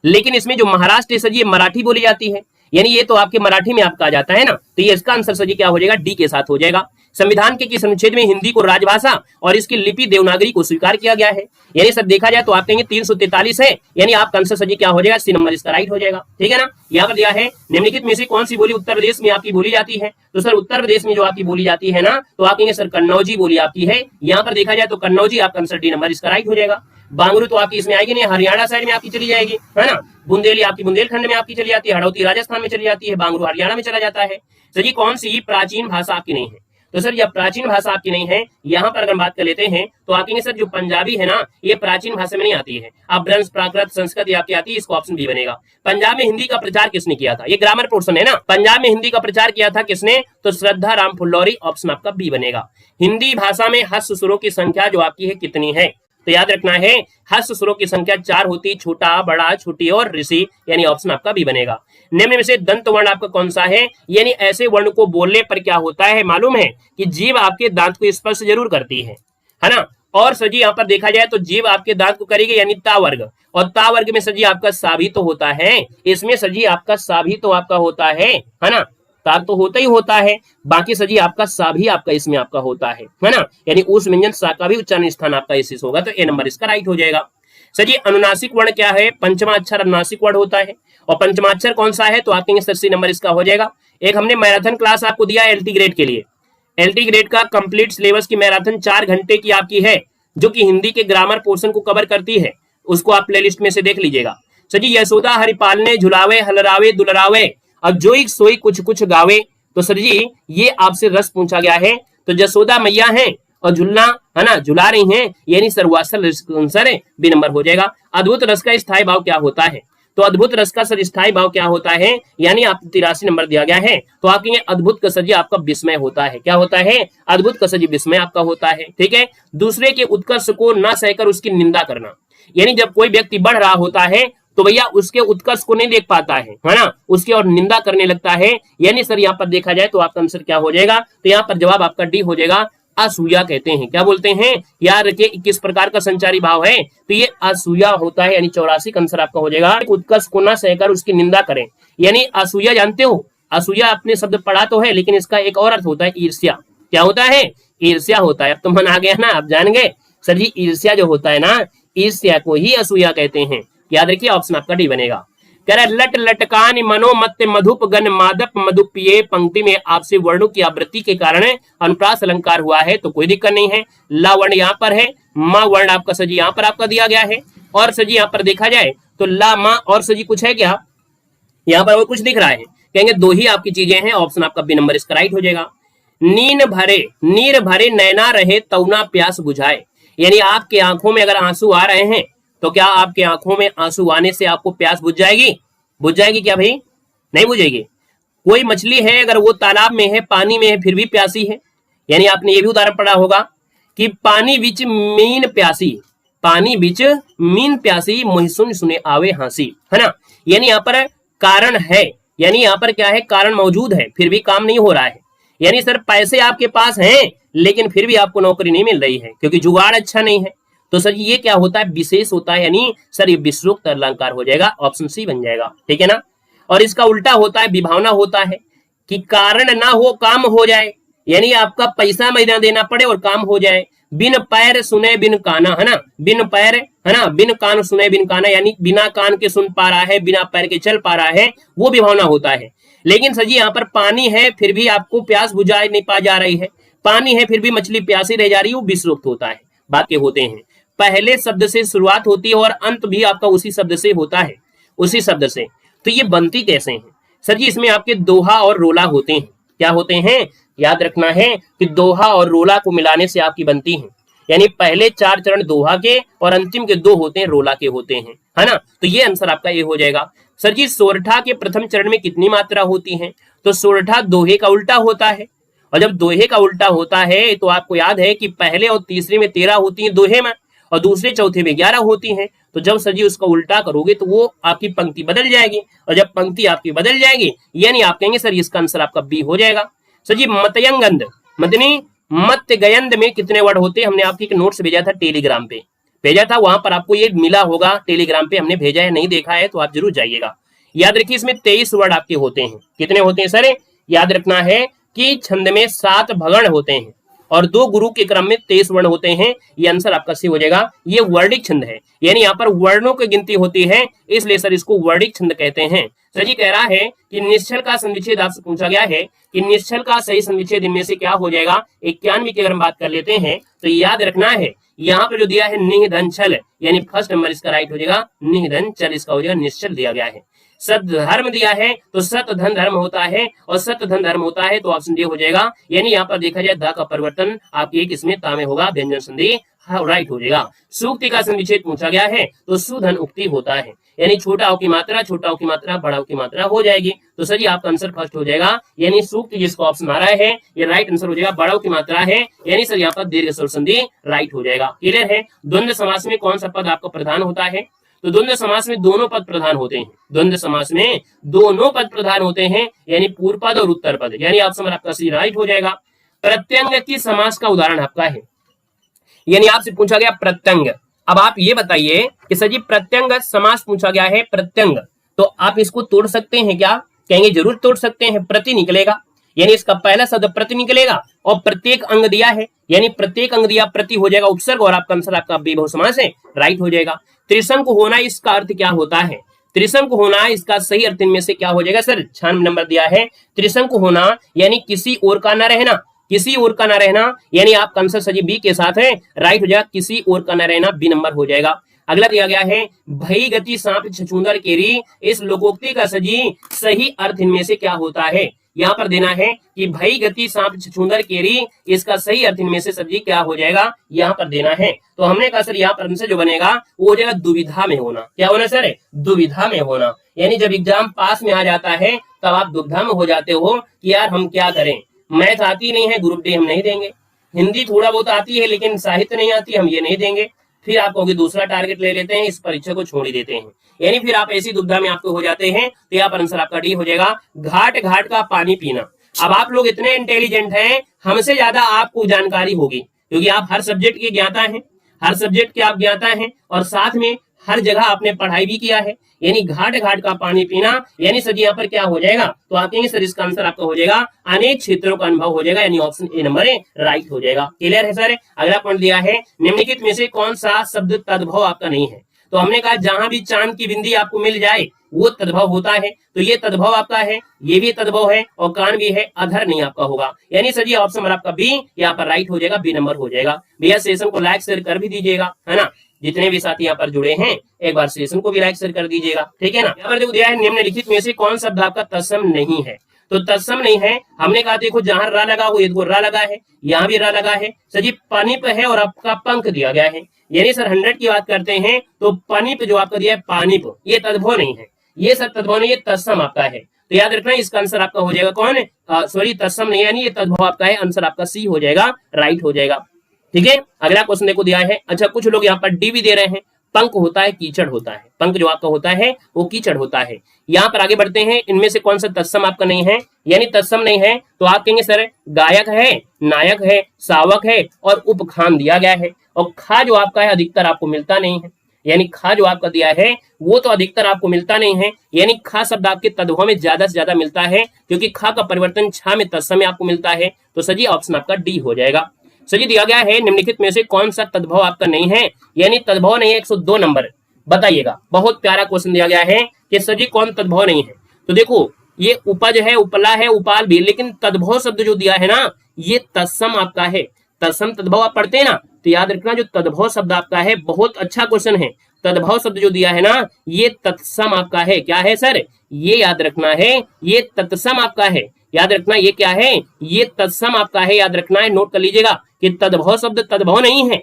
लेकिन इसमें जो महाराष्ट्र सर ये मराठी बोली जाती है, यानी ये तो आपके मराठी में आपका आ जाता है ना, तो ये इसका आंसर सर जी क्या हो जाएगा, डी के साथ हो जाएगा। संविधान के किस अनुच्छेद में हिंदी को राजभाषा और इसकी लिपि देवनागरी को स्वीकार किया गया है, यानी सर देखा जाए तो आप कहेंगे 343 है, यानी आपका आंसर सर जी क्या हो जाएगा, सी नंबर इसका राइट हो जाएगा। ठीक है ना, यहाँ पर दिया है निम्नलिखित में से कौन सी बोली उत्तर प्रदेश में आपकी बोली जाती है, तो सर उत्तर प्रदेश में जो आपकी बोली जाती है ना, तो आप कहेंगे सर कन्नौजी बोली आपकी है, यहाँ पर देखा जाए तो कन्नौजी आपका आंसर डी नंबर इसका राइट हो जाएगा। बांगरू तो आपकी इसमें आएगी नहीं, हरियाणा साइड में आपकी चली जाएगी, है ना, बुंदेली आपकी बुंदेलखंड में आपकी चली जाती है, हड़ौती राजस्थान में चली जाती है, बांगरू हरियाणा में चला जाता है। सर जी कौन सी प्राचीन भाषा आपकी नहीं है, तो सर यह प्राचीन भाषा आपकी नहीं है, यहाँ पर अगर बात कर लेते हैं तो आप कहेंगे सर जो पंजाबी है ना ये प्राचीन भाषा में नहीं आती है, अब ब्रज प्राकृत संस्कृत आपकी आती है, इसको ऑप्शन बी बनेगा। पंजाब में हिंदी का प्रचार किसने किया था, ये ग्रामर पोर्शन है ना, पंजाब में हिंदी का प्रचार किया था किसने, तो श्रद्धा राम फुल्लौरी, ऑप्शन आपका बी बनेगा। हिंदी भाषा में हस्त स्वरों की संख्या जो आपकी है कितनी है, तो याद रखना है हस्त स्वरों की संख्या 4 होती, छोटा बड़ा छोटी और ऋषि, यानी ऑप्शन आपका बी बनेगा। निम्न में से दंत वर्ण आपका कौन सा है, यानी ऐसे वर्ण को बोलने पर क्या होता है मालूम है कि जीभ आपके दांत को स्पर्श जरूर करती है ना, और सजी यहाँ पर देखा जाए तो जीभ आपके दांत को करेगी, यानी ता वर्ग, और ता वर्ग में सजी आपका साभी तो होता है, इसमें सजी आपका साभी तो आपका होता है ना, तार तो होता ही होता है, बाकी सजी आपका सा भी आपका इसमें आपका होता है ना, यानी उस व्यंजन सा का भी उच्चारण स्थान आपका इसी होगा, तो ए नंबर इसका राइट हो जाएगा। सर जी अनुनासिक वर्ण क्या है, पंचमा अक्षर अनुनासिक वर्ण होता है, और पंचमाक्षर कौन सा है, तो आप कहेंगे सर सी नंबर इसका हो जाएगा। एक हमने मैराथन क्लास आपको दिया एलटी ग्रेड के लिए, एलटी ग्रेड का कंप्लीट सिलेबस की मैराथन 4 घंटे की आपकी है, जो कि हिंदी के ग्रामर पोर्शन को कवर करती है, उसको आप प्लेलिस्ट में से देख लीजिएगा। सर जी यशोदा हरिपाल ने झुलावे हलरावे दुलरावे अब जो एक सोई कुछ कुछ गावे, तो सर जी ये आपसे रस पूछा गया है, तो जसोदा मैया है और झुलना है ना, झुला रही हैं, यानी सर्वासल आंसर है बी नंबर हो जाएगा। अद्भुत रस का स्थायी भाव क्या होता है, तो अद्भुत रस का सर स्थायी भाव क्या होता है, यानी आप 83 नंबर दिया गया है, तो आप कहेंगे अद्भुत का सर जी आपका विस्मय होता है, क्या होता है, अद्भुत का सर जी विस्मय आपका होता है। ठीक है, दूसरे के उत्कर्ष को न सहकर उसकी निंदा करना, यानी जब कोई व्यक्ति बढ़ रहा होता है तो भैया उसके उत्कर्ष को नहीं देख पाता है ना, उसकी और निंदा करने लगता है, यानी सर यहाँ पर देखा जाए तो आपका आंसर क्या हो जाएगा, तो यहाँ पर जवाब आपका डी हो जाएगा, असूया कहते हैं। क्या बोलते हैं, याद रखिए किस प्रकार का संचारी भाव है, तो ये असूया होता है, यानी 84 का आंसर आपका हो जाएगा। उत्कर्ष को न सहकर उसकी निंदा करें, यानी असूया जानते हो, असूया आपने शब्द पढ़ा तो है, लेकिन इसका एक और अर्थ होता है ईर्ष्या। क्या होता है, ईर्ष्या होता है। अब तो मन आ गया ना, आप जान गए सर जी ईर्ष्या जो होता है ना, ईर्ष्या को ही असूया कहते हैं। याद रखिए ऑप्शन आपका डी बनेगा। कह रहा लट लटकान मनोमत मधुप गण मादप मधुपिये, पंक्ति में आपसे वर्णों की आवृत्ति के कारण अनुप्रास अलंकार हुआ है, तो कोई दिक्कत नहीं है। ला वर्ण यहाँ पर है, मा वर्ण आपका सजी यहाँ पर आपका दिया गया है, और सजी यहाँ पर देखा जाए तो ला मा और सजी कुछ है क्या, यहाँ पर और कुछ दिख रहा है, कहेंगे दो ही आपकी चीजें हैं, ऑप्शन आपका बी नंबर इसका राइट हो जाएगा। नीर भरे नैना रहे तौना प्यास बुझाए, यानी आपके आंखों में अगर आंसू आ रहे हैं तो क्या आपके आंखों में आंसू आने से आपको प्यास बुझ जाएगी, बुझ जाएगी क्या भाई, नहीं बुझेगी। कोई मछली है अगर वो तालाब में है, पानी में है, फिर भी प्यासी है, यानी आपने ये भी उदाहरण पढ़ा होगा कि पानी बीच मीन प्यासी, पानी बीच मीन प्यासी मोहि सुन सुने आवे हंसी, है ना, यानी यहाँ पर कारण है, यानी यहाँ पर क्या है, कारण मौजूद है फिर भी काम नहीं हो रहा है। यानी सर पैसे आपके पास हैं लेकिन फिर भी आपको नौकरी नहीं मिल रही है क्योंकि जुगाड़ अच्छा नहीं है। तो सर ये क्या होता है, विशेष होता है, यानी सर ये विश्वोक्त अलंकार हो जाएगा, ऑप्शन सी बन जाएगा, ठीक है ना। और इसका उल्टा होता है, विभावना होता है कि कारण ना हो काम हो जाए, यानी आपका पैसा महीना देना पड़े और काम हो जाए। बिन पैर सुने बिन काना, है ना, बिन पैर, है ना, बिन कान सुने बिन काना, यानी बिना कान के सुन पा रहा है, बिना पैर के चल पा रहा है, वो विभावना होता है। लेकिन सर जी यहाँ पर पानी है फिर भी आपको प्यास बुझा नहीं पा जा रही है, पानी है फिर भी मछली प्यासी रह जा रही है, वो विश्वोक्त होता है। बात के होते हैं पहले शब्द से शुरुआत होती है और अंत भी आपका उसी शब्द से होता है, उसी शब्द से। तो ये बनती कैसे है सर जी, इसमें आपके दोहा और रोला होते हैं। क्या होते हैं, याद रखना है कि दोहा और रोला को मिलाने से आपकी बनती है, यानी पहले 4 चरण दोहा के और अंतिम के 2 होते हैं रोला के होते हैं, है ना। तो ये आंसर आपका ये हो जाएगा। सर जी सोरठा के प्रथम चरण में कितनी मात्रा होती है, तो सोरठा दोहे का उल्टा होता है, और जब दोहे का उल्टा होता है तो आपको याद है कि पहले और तीसरे में 13 होती है दोहे में, और दूसरे चौथे में 11 होती हैं। तो जब सर जी उसका उल्टा करोगे तो वो आपकी पंक्ति बदल जाएगी, और जब पंक्ति आपकी बदल जाएगी यानी आप कहेंगे सर इसका आंसर आपका बी हो जाएगा। सर जी मतयंगंद, मदनी मत गयंद में कितने वर्ड होते हैं, हमने आपकी एक नोट्स भेजा था टेलीग्राम पे, भेजा था, वहां पर आपको ये मिला होगा, टेलीग्राम पे हमने भेजा है, नहीं देखा है तो आप जरूर जाइएगा। याद रखिए इसमें 23 वर्ड आपके होते हैं। कितने होते हैं सर, याद रखना है कि छंद में 7 भगण होते हैं और 2 गुरु के क्रम में 23 वर्ण होते हैं। ये आंसर आपका सी हो जाएगा। ये वर्णिक छंद है, यानी यहाँ पर वर्णों की गिनती होती है, इसलिए सर इसको वर्णिक छंद कहते हैं। सर जी कह रहा है कि निश्चल का संविच्छेद आपसे पूछा गया है कि निश्चल का सही संविच्छेद इनमें से क्या हो जाएगा। 91 की अगर हम बात कर लेते हैं तो याद रखना है यहाँ पर जो दिया है निह धन छल, यानी फर्स्ट नंबर इसका राइट हो जाएगा, निह धन छल इसका हो जाएगा, निश्चल दिया गया है। सत धर्म दिया है तो सत धन धर्म होता है, और सत धन धर्म होता है तो ऑप्शन डी हो जाएगा। यानी यहाँ पर देखा जाए द का परिवर्तन आपकी एक इसमें ता में होगा, व्यंजन संधि राइट हो जाएगा। सूक्ति का संविच्छेद पूछा गया है तो सुधन उक्ति होता है, यानी छोटा की मात्रा, छोटा की मात्रा, बड़ा की मात्रा हो जाएगी। तो सर जी आपका आंसर फर्स्ट हो जाएगा, यानी सूक्ति जिसको ऑप्शन आ रहा है ये राइट आंसर हो जाएगा, बड़ा की मात्रा है, यानी सर यहाँ पर दीर्घ स्वर संधि राइट हो जाएगा। क्लियर है। द्वंद्व समास में कौन सा पद आपका प्रधान होता है, तो द्वंद्व समास में दोनों पद प्रधान होते हैं, द्वंद्व समास में दोनों पद प्रधान होते हैं, यानी पूर्व पद और उत्तर पद, यानी ऑप्शन आपका सी राइट हो जाएगा। प्रत्यंग की समास का उदाहरण आपका है, यानी आपसे पूछा गया प्रत्यंग। अब आप ये बताइए कि सर जी प्रत्यंग समास पूछा गया है, प्रत्यंग, तो आप इसको तोड़ सकते हैं क्या, कहेंगे जरूर तोड़ सकते हैं। प्रति निकलेगा, यानी इसका पहला शब्द प्रति निकलेगा, और प्रत्येक अंग दिया है, यानी प्रत्येक अंग दिया प्रति हो जाएगा उपसर्ग, और आपका आंसर आपका विभव समास है, राइट हो जाएगा। त्रिशंकु होना इसका अर्थ क्या होता है, त्रिशंकु होना इसका सही अर्थ इनमें से क्या हो जाएगा सर, 96 नंबर दिया है। त्रिशंकु होना यानी किसी और का न रहना, किसी और का न रहना, यानी आपका आंसर सजी बी के साथ है, राइट हो जाएगा, किसी और का न रहना बी नंबर हो जाएगा। अगला दिया गया है भई गति सांप छछूंदर केरी, इस लोकोक्ति का सजी सही अर्थ इनमें से क्या होता है। यहाँ पर देना है कि भई गति सांप छछूंदर केरी, इसका सही अर्थ इनमें से सब्जी क्या हो जाएगा, यहाँ पर देना है। तो हमने कहा सर यहाँ पर आंसर जो बनेगा वो हो जाएगा दुविधा में होना। क्या होना सर, दुविधा में होना, यानी जब एग्जाम पास में आ जाता है तब आप दुविधा में हो जाते हो कि यार हम क्या करें, मैथ आती नहीं है, ग्रुप डी हम नहीं देंगे, हिंदी थोड़ा बहुत आती है लेकिन साहित्य नहीं आती, हम ये नहीं देंगे, फिर आप कहोगे दूसरा टारगेट ले लेते हैं, इस परीक्षा को छोड़ ही देते हैं, यानी फिर आप ऐसी दुविधा में आपको हो जाते हैं। तो यहाँ पर आंसर आपका डी हो जाएगा, घाट घाट का पानी पीना। अब आप लोग इतने इंटेलिजेंट हैं, हमसे ज्यादा आपको जानकारी होगी क्योंकि आप हर सब्जेक्ट के ज्ञाता हैं, हर सब्जेक्ट के आप ज्ञाता हैं, और साथ में हर जगह आपने पढ़ाई भी किया है, यानी घाट घाट का पानी पीना, यानी सर यहाँ पर क्या हो जाएगा, तो आप कहेंगे सर इसका आंसर आपका हो जाएगा अनेक क्षेत्रों का अनुभव हो जाएगा, यानी ऑप्शन ए नंबर राइट हो जाएगा। क्लियर है सर। अगला पॉइंट दिया है निम्नलिखित में से कौन सा शब्द तद्भव आपका नहीं है, तो हमने कहा जहां भी चांद की बिंदी आपको मिल जाए वो तद्भव होता है, तो ये तद्भव आपका है, ये भी तद्भव है, और कान भी है, अधर नहीं आपका होगा, यानी सर ये ऑप्शन आपका बी यहाँ पर राइट हो जाएगा, बी नंबर हो जाएगा। भैया सेशन को लाइक शेयर कर भी दीजिएगा, है ना, जितने भी साथी यहाँ पर जुड़े हैं एक बार सेशन को भी लाइक शेयर कर दीजिएगा, ठीक है ना। यहाँ पर जो दिया है निम्नलिखित में से कौन शब्द आपका तत्सम नहीं है, तो तत्सम नहीं है, हमने कहा देखो जहां रा लगा हो, ये देखो रा लगा है, यहाँ भी रा लगा है, सर जी पनिप है और आपका पंख दिया गया है, यानी सर 100 की बात करते हैं तो पनिप जो आपका दिया है पानिप, ये तद्भव नहीं है, ये सब तद्भव नहीं, ये तत्सम आपका है। तो याद रखना इसका आंसर आपका हो जाएगा कौन है, सॉरी तत्सम नहीं, यानी ये तद्भव आपका है, आंसर आपका सी हो जाएगा, राइट हो जाएगा। ठीक है। अगला क्वेश्चन देखो दिया है, अच्छा कुछ लोग यहाँ पर डी भी दे रहे हैं, पंख होता है कीचड़ होता है, पंख जो आपका होता है वो कीचड़ होता है। यहाँ पर आगे बढ़ते हैं, इनमें से कौन सा तत्सम आपका नहीं है, यानी तत्सम नहीं है तो आप कहेंगे सर गायक है, नायक है, सावक है और उपखान दिया गया है। और खा जो आपका है अधिकतर आपको मिलता नहीं है, यानी खा जो आपका दिया है वो तो अधिकतर आपको मिलता नहीं है, यानी खा शब्द आपके तद्भव में ज्यादा से ज्यादा मिलता है, क्योंकि खा का परिवर्तन छा में तत्सम में आपको मिलता है। तो सजी ऑप्शन आपका डी हो जाएगा। सजी दिया गया है निम्नलिखित में से कौन सा तद्भव आपका नहीं है, यानी तद्भव नहीं है 102 नंबर, बताइएगा। बहुत प्यारा क्वेश्चन दिया गया है कि सजी कौन तद्भव नहीं है। तो देखो ये उपज है, उपला है, उपाल भी, लेकिन तद्भव शब्द जो दिया है ना ये तत्सम आपका है। तत्सम तद्भव आप पढ़ते हैं ना, तो याद रखना जो तद्भव शब्द आपका है, बहुत अच्छा क्वेश्चन है। तद्भव शब्द जो दिया है ना ये तत्सम आपका है। क्या है सर, ये याद रखना है, ये तत्सम आपका है। याद रखना ये क्या है, ये तत्सम आपका है, याद रखना है, नोट कर लीजिएगा कि तद्भव शब्द तद्भव नहीं है,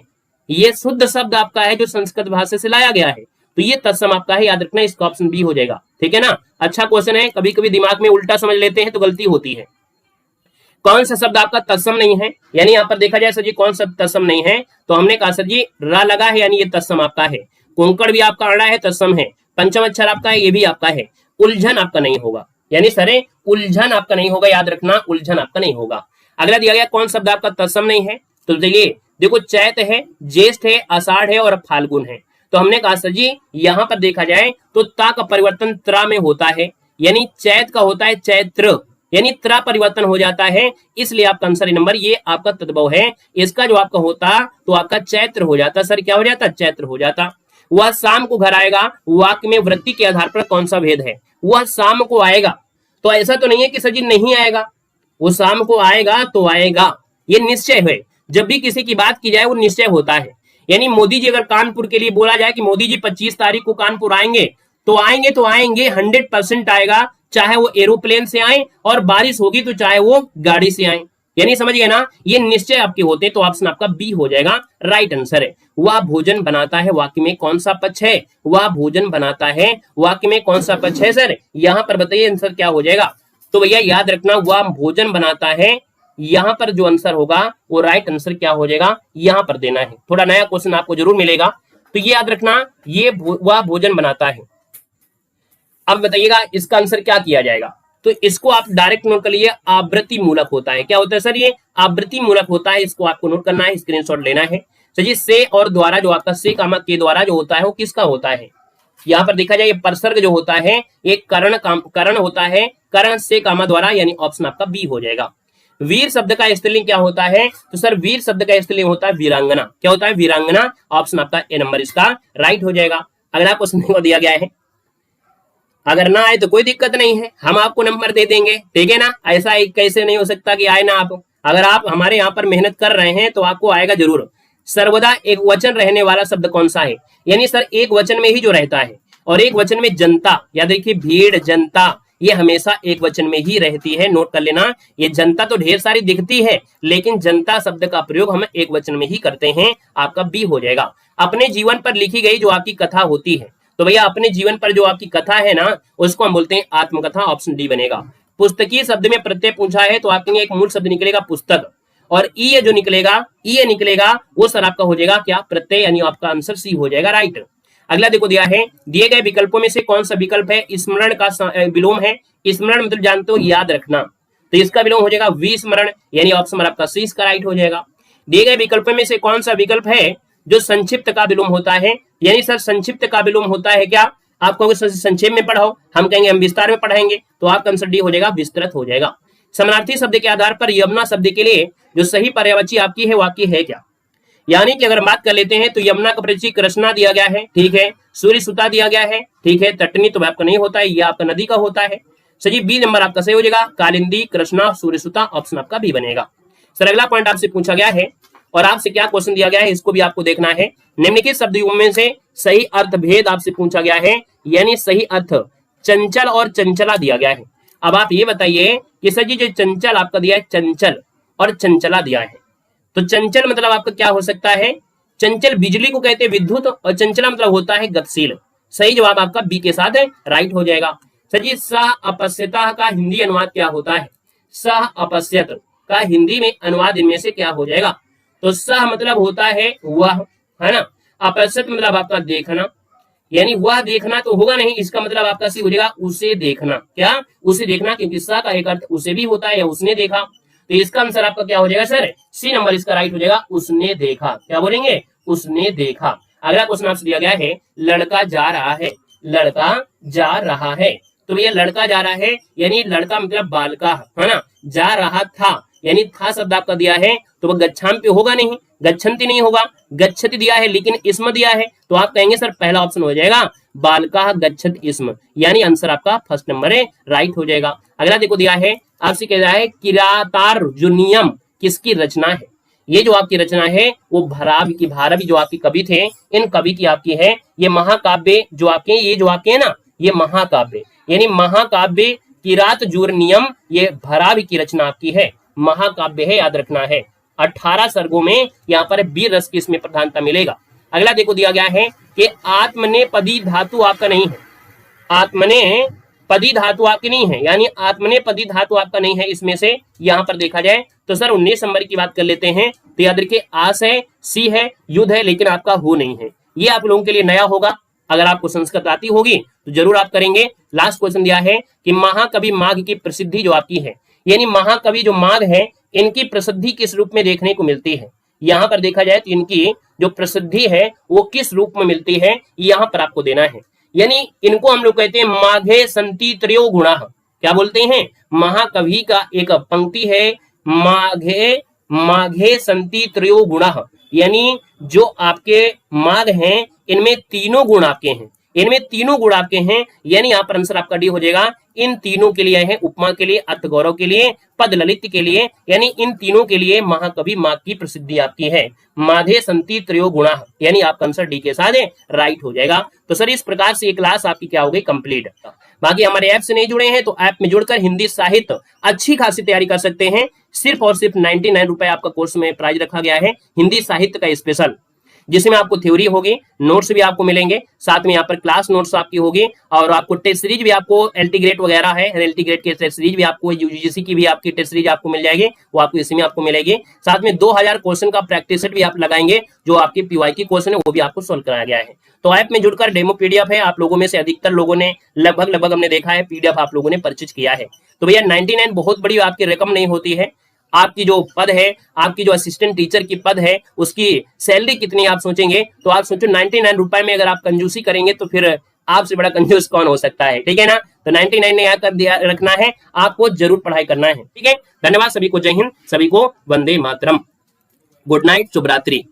ये शुद्ध शब्द आपका है जो संस्कृत भाषा से लाया गया है। तो ये तत्सम आपका है, याद रखना, इसका ऑप्शन बी हो जाएगा। ठीक है ना, अच्छा क्वेश्चन है, कभी कभी दिमाग में उल्टा समझ लेते हैं तो गलती होती है। कौन सा शब्द आपका तत्सम नहीं है, यानी यहाँ पर देखा जाए सर जी कौन सा तत्सम नहीं है, तो हमने कहा सर जी रा लगा है, यानी ये तत्सम आपका है। कुंकड़ भी आपका अड़ा है, तत्सम है। पंचम अक्षर आपका है, ये भी आपका है। उलझन आपका नहीं होगा, यानी सरे उलझन आपका नहीं होगा, याद रखना उलझन आपका नहीं होगा। अगला दिया गया कौन शब्द आपका तत्सम नहीं है, तो चलिए देखो चैत है, ज्येष्ठ है, आषाढ़ है और फाल्गुन है। तो हमने कहा सर जी यहाँ पर देखा जाए तो ता का परिवर्तन त्रा में होता है, यानी चैत का होता है चैत्र, यानी त्रा परिवर्तन हो जाता है, इसलिए आपका आंसर नंबर ये आपका तद्भव है। इसका जो आपका होता तो आपका चैत्र हो जाता। सर क्या हो जाता, चैत्र हो जाता। वह शाम को घर आएगा, वाक्य में वृत्ति के आधार पर कौन सा भेद है, वह शाम को आएगा, तो ऐसा तो नहीं है कि सर जी नहीं आएगा, वो शाम को आएगा तो आएगा, ये निश्चय है। जब भी किसी की बात की जाए वो निश्चय होता है। यानी मोदी जी अगर कानपुर के लिए बोला जाए कि मोदी जी 25 तारीख को कानपुर आएंगे तो आएंगे, तो आएंगे 100% आएगा, चाहे वो एरोप्लेन से आए और बारिश होगी तो चाहे वो गाड़ी से आए, यानी समझ गए ना, ये निश्चय आपके होते। तो ऑप्शन आपका बी हो जाएगा, राइट आंसर है। वह भोजन बनाता है, वाक्य में कौन सा पक्ष है, वह भोजन बनाता है, वाक्य में कौन सा पक्ष है सर, यहाँ पर बताइए आंसर क्या हो जाएगा। तो भैया याद रखना वह भोजन बनाता है, यहाँ पर जो आंसर होगा वो राइट आंसर क्या हो जाएगा, यहाँ पर देना है। थोड़ा नया क्वेश्चन आपको जरूर मिलेगा, तो ये याद रखना ये वह भोजन बनाता है। अब बताइएगा इसका आंसर क्या किया जाएगा, तो इसको आप डायरेक्ट नोट कर लीजिए, आवृत्ति मूलक होता है। क्या होता है सर, ये आवृत्ति मूलक होता है, इसको आपको नोट करना है, स्क्रीनशॉट लेना है। तो जी से और द्वारा जो आपका से कामा के द्वारा जो होता है वो किसका होता है, यहाँ पर देखा जाए ये परसर्ग जो होता है एक करण होता है, करण से कामा द्वारा, यानी ऑप्शन आपका बी हो जाएगा। वीर शब्द का स्त्रीलिंग क्या होता है, तो सर वीर शब्द का स्त्रीलिंग होता है वीरांगना। क्या होता है, वीरांगना, ऑप्शन आपका ए नंबर इसका राइट हो जाएगा। अगला क्वेश्चन को दिया गया है, अगर ना आए तो कोई दिक्कत नहीं है, हम आपको नंबर दे देंगे, ठीक है ना। ऐसा कैसे नहीं हो सकता कि आए ना आप, अगर आप हमारे यहाँ पर मेहनत कर रहे हैं तो आपको आएगा जरूर। सर्वदा एक वचन रहने वाला शब्द कौन सा है, यानी सर एक वचन में ही जो रहता है, और एक वचन में जनता, या देखिए भीड़, जनता, ये हमेशा एक वचन में ही रहती है, नोट कर लेना। ये जनता तो ढेर सारी दिखती है, लेकिन जनता शब्द का प्रयोग हम एक वचन में ही करते हैं, आपका बी हो जाएगा। अपने जीवन पर लिखी गई जो आपकी कथा होती है, तो भैया अपने जीवन पर जो आपकी कथा है ना उसको हम बोलते हैं आत्मकथा, ऑप्शन डी बनेगा। पुस्तकीय शब्द में प्रत्यय पूछा है तो आपके एक मूल शब्द निकलेगा पुस्तक, और ई जो निकलेगा, ई निकलेगा वो सर आपका हो जाएगा क्या, प्रत्यय, यानी आपका आंसर सी हो जाएगा, राइट। अगला देखो दिया है, दिए गए विकल्पों में से कौन सा विकल्प है स्मरण का विलोम है। स्मरण मतलब जानते हो याद रखना, तो इसका विलोम हो जाएगा विस्मरण, यानी ऑप्शन आपका सी इसका राइट हो जाएगा। दिए गए विकल्पों में से कौन सा विकल्प है जो संक्षिप्त का विलोम होता है, यानी सर संक्षिप्त का विलोम होता है क्या, आप कहोगे संक्षेप में पढ़ाओ, हम कहेंगे हम विस्तार में पढ़ाएंगे, तो आपका आंसर डी हो जाएगा, विस्तृत हो जाएगा। समानार्थी शब्द के आधार पर यमुना शब्द के लिए जो सही पर्यायवाची आपकी है वाक्य है क्या, यानी कि अगर बात कर लेते हैं तो यमुना का परिचय कृष्णा दिया गया है, ठीक है, सूर्य सुता दिया गया है, ठीक है, तटनी तो आपका नहीं होता है, ये आपका नदी का होता है। सही बी नंबर आपका सही हो जाएगा, कालिंदी, कृष्णा, सूर्य सुता, ऑप्शन आपका बी बनेगा। सर अगला पॉइंट आपसे पूछा गया है और आपसे क्या क्वेश्चन दिया गया है इसको भी आपको देखना है। निम्नलिखित शब्दों में से सही अर्थ भेद आपसे पूछा गया है, यानी सही अर्थ चंचल और चंचला दिया गया है। अब आप ये बताइए कि सर जी जो चंचल आपका दिया है, चंचल और चंचला दिया है, तो चंचल मतलब आपका क्या हो सकता है, चंचल बिजली को कहते हैं विद्युत, और चंचला मतलब होता है गतिशील। सही जवाब आपका बी के साथ है, राइट हो जाएगा। सर जी सह अपस्यता का हिंदी अनुवाद क्या होता है, सह अपस्यत का हिंदी में अनुवाद इनमें से क्या हो जाएगा, तो सह मतलब होता है वह, है ना, अपश्यत मतलब आपका देखना, यानी वह देखना तो होगा नहीं, इसका मतलब आपका सी हो जाएगा उसे देखना। क्या? उसे देखना, क्योंकि सा का एक अर्थ उसे भी होता है या उसने देखा। तो इसका आंसर आपका क्या हो जाएगा सर? सी नंबर इसका राइट हो जाएगा, उसने देखा। क्या बोलेंगे? उसने देखा। अगला क्वेश्चन आपसे दिया गया है, लड़का जा रहा है। लड़का जा रहा है, तो भैया लड़का जा रहा है यानी लड़का मतलब बालका, है ना। जा रहा था यानी था शब्द आपका दिया है, तो वह गच्छाम पे होगा नहीं, गच्छन्ति नहीं होगा। गच्छति दिया है लेकिन इसम दिया है, तो आप कहेंगे सर पहला ऑप्शन हो जाएगा बालका गच्छत इसम, यानी आंसर आपका फर्स्ट नंबर है, राइट हो जाएगा। अगला देखो दिया है, आपसे कह रहा है किरातार्जुनीयम किसकी रचना है। ये जो आपकी रचना है वो भारवी जो आपके कवि थे, इन कवि की आपकी है। ये महाकाव्य जो आपके, ये जो आपके है ना, ये महाकाव्य यानी महाकाव्य किरातजुर्नियम, ये भरावी की रचना आपकी है, महाकाव्य है, याद रखना है। 18 सर्गों में यहाँ पर वीर रस की इसमें प्रधानता मिलेगा। अगला देखो दिया गया है कि आत्मनेपदी धातु आपका नहीं है। आत्मनेपदी धातु आपकी नहीं है, यानी आत्मनेपदी धातु आपका नहीं है इसमें से। यहाँ पर देखा जाए तो सर 19 नंबर की बात कर लेते हैं, तो याद रखिए आस है, सी है, युद्ध है, लेकिन आपका हु नहीं है। ये आप लोगों के लिए नया होगा, अगर आपको संस्कृत आती होगी तो जरूर आप करेंगे। लास्ट क्वेश्चन दिया है कि महाकवि माघ की प्रसिद्धि जो आपकी है, यानी महाकवि जो माघ है, इनकी प्रसिद्धि किस रूप में देखने को मिलती है। यहाँ पर देखा जाए तो इनकी जो प्रसिद्धि है वो किस रूप में मिलती है, यहाँ पर आपको देना है। यानी इनको हम लोग कहते हैं माघे संति त्रयो गुणा। क्या बोलते हैं? महाकवि का एक पंक्ति है, माघे संति त्रयो गुणा, यानी जो आपके माघ हैं इनमें तीनों गुण आपके हैं, इनमें तीनों गुण आपके हैं, यानी यहाँ पर आंसर आपका डी हो जाएगा। इन तीनों के लिए है, उपमा के लिए, अर्थ गौरव के लिए, पद ललित के लिए, यानी इन तीनों के लिए महाकवि माघ की प्रसिद्धि आपकी है। माधे संति त्रयो गुणा, यानी आपका आंसर डी के साथ राइट हो जाएगा। तो सर इस प्रकार से ये क्लास आपकी क्या हो गई? कंप्लीट। बाकी हमारे ऐप से नहीं जुड़े हैं तो ऐप में जुड़कर हिंदी साहित्य अच्छी खासी तैयारी कर सकते हैं। सिर्फ और सिर्फ 99 रुपए आपका कोर्स में प्राइस रखा गया है, हिंदी साहित्य का स्पेशल, जिसमें आपको थ्योरी होगी, नोट्स भी आपको मिलेंगे, साथ में यहाँ पर क्लास नोट्स आपकी होगी, और आपको टेस्ट सीरीज भी आपको एलटी ग्रेड वगैरह है, एलटी ग्रेड की टेस्ट सीरीज भी आपको, यूजीसी की भी आपकी टेस्ट सीरीज आपको मिल जाएगी, वो आपको इसी में आपको मिलेगी। साथ में 2000 क्वेश्चन का प्रैक्टिस सेट भी आप लगाएंगे, जो आपके पीवाई की क्वेश्चन है वो भी आपको सोल्व कराया गया है। तो ऐप में जुड़कर डेमो पीडीएफ है, आप लोगों में से अधिकतर लोगों ने लगभग हमने देखा है पीडीएफ आप लोगों ने परचेज किया है। तो भैया 99 बहुत बड़ी आपकी रकम नहीं होती है। आपकी जो पद है, आपकी जो असिस्टेंट टीचर की पद है, उसकी सैलरी कितनी आप सोचेंगे तो आप सोचो 99 रुपए में अगर आप कंजूसी करेंगे तो फिर आपसे बड़ा कंजूस कौन हो सकता है, ठीक है ना। तो 99 ने आकर दिया रखना है, आपको जरूर पढ़ाई करना है, ठीक है। धन्यवाद सभी को, जय हिंद, सभी को वंदे मातरम, गुड नाइट, शुभ रात्रि।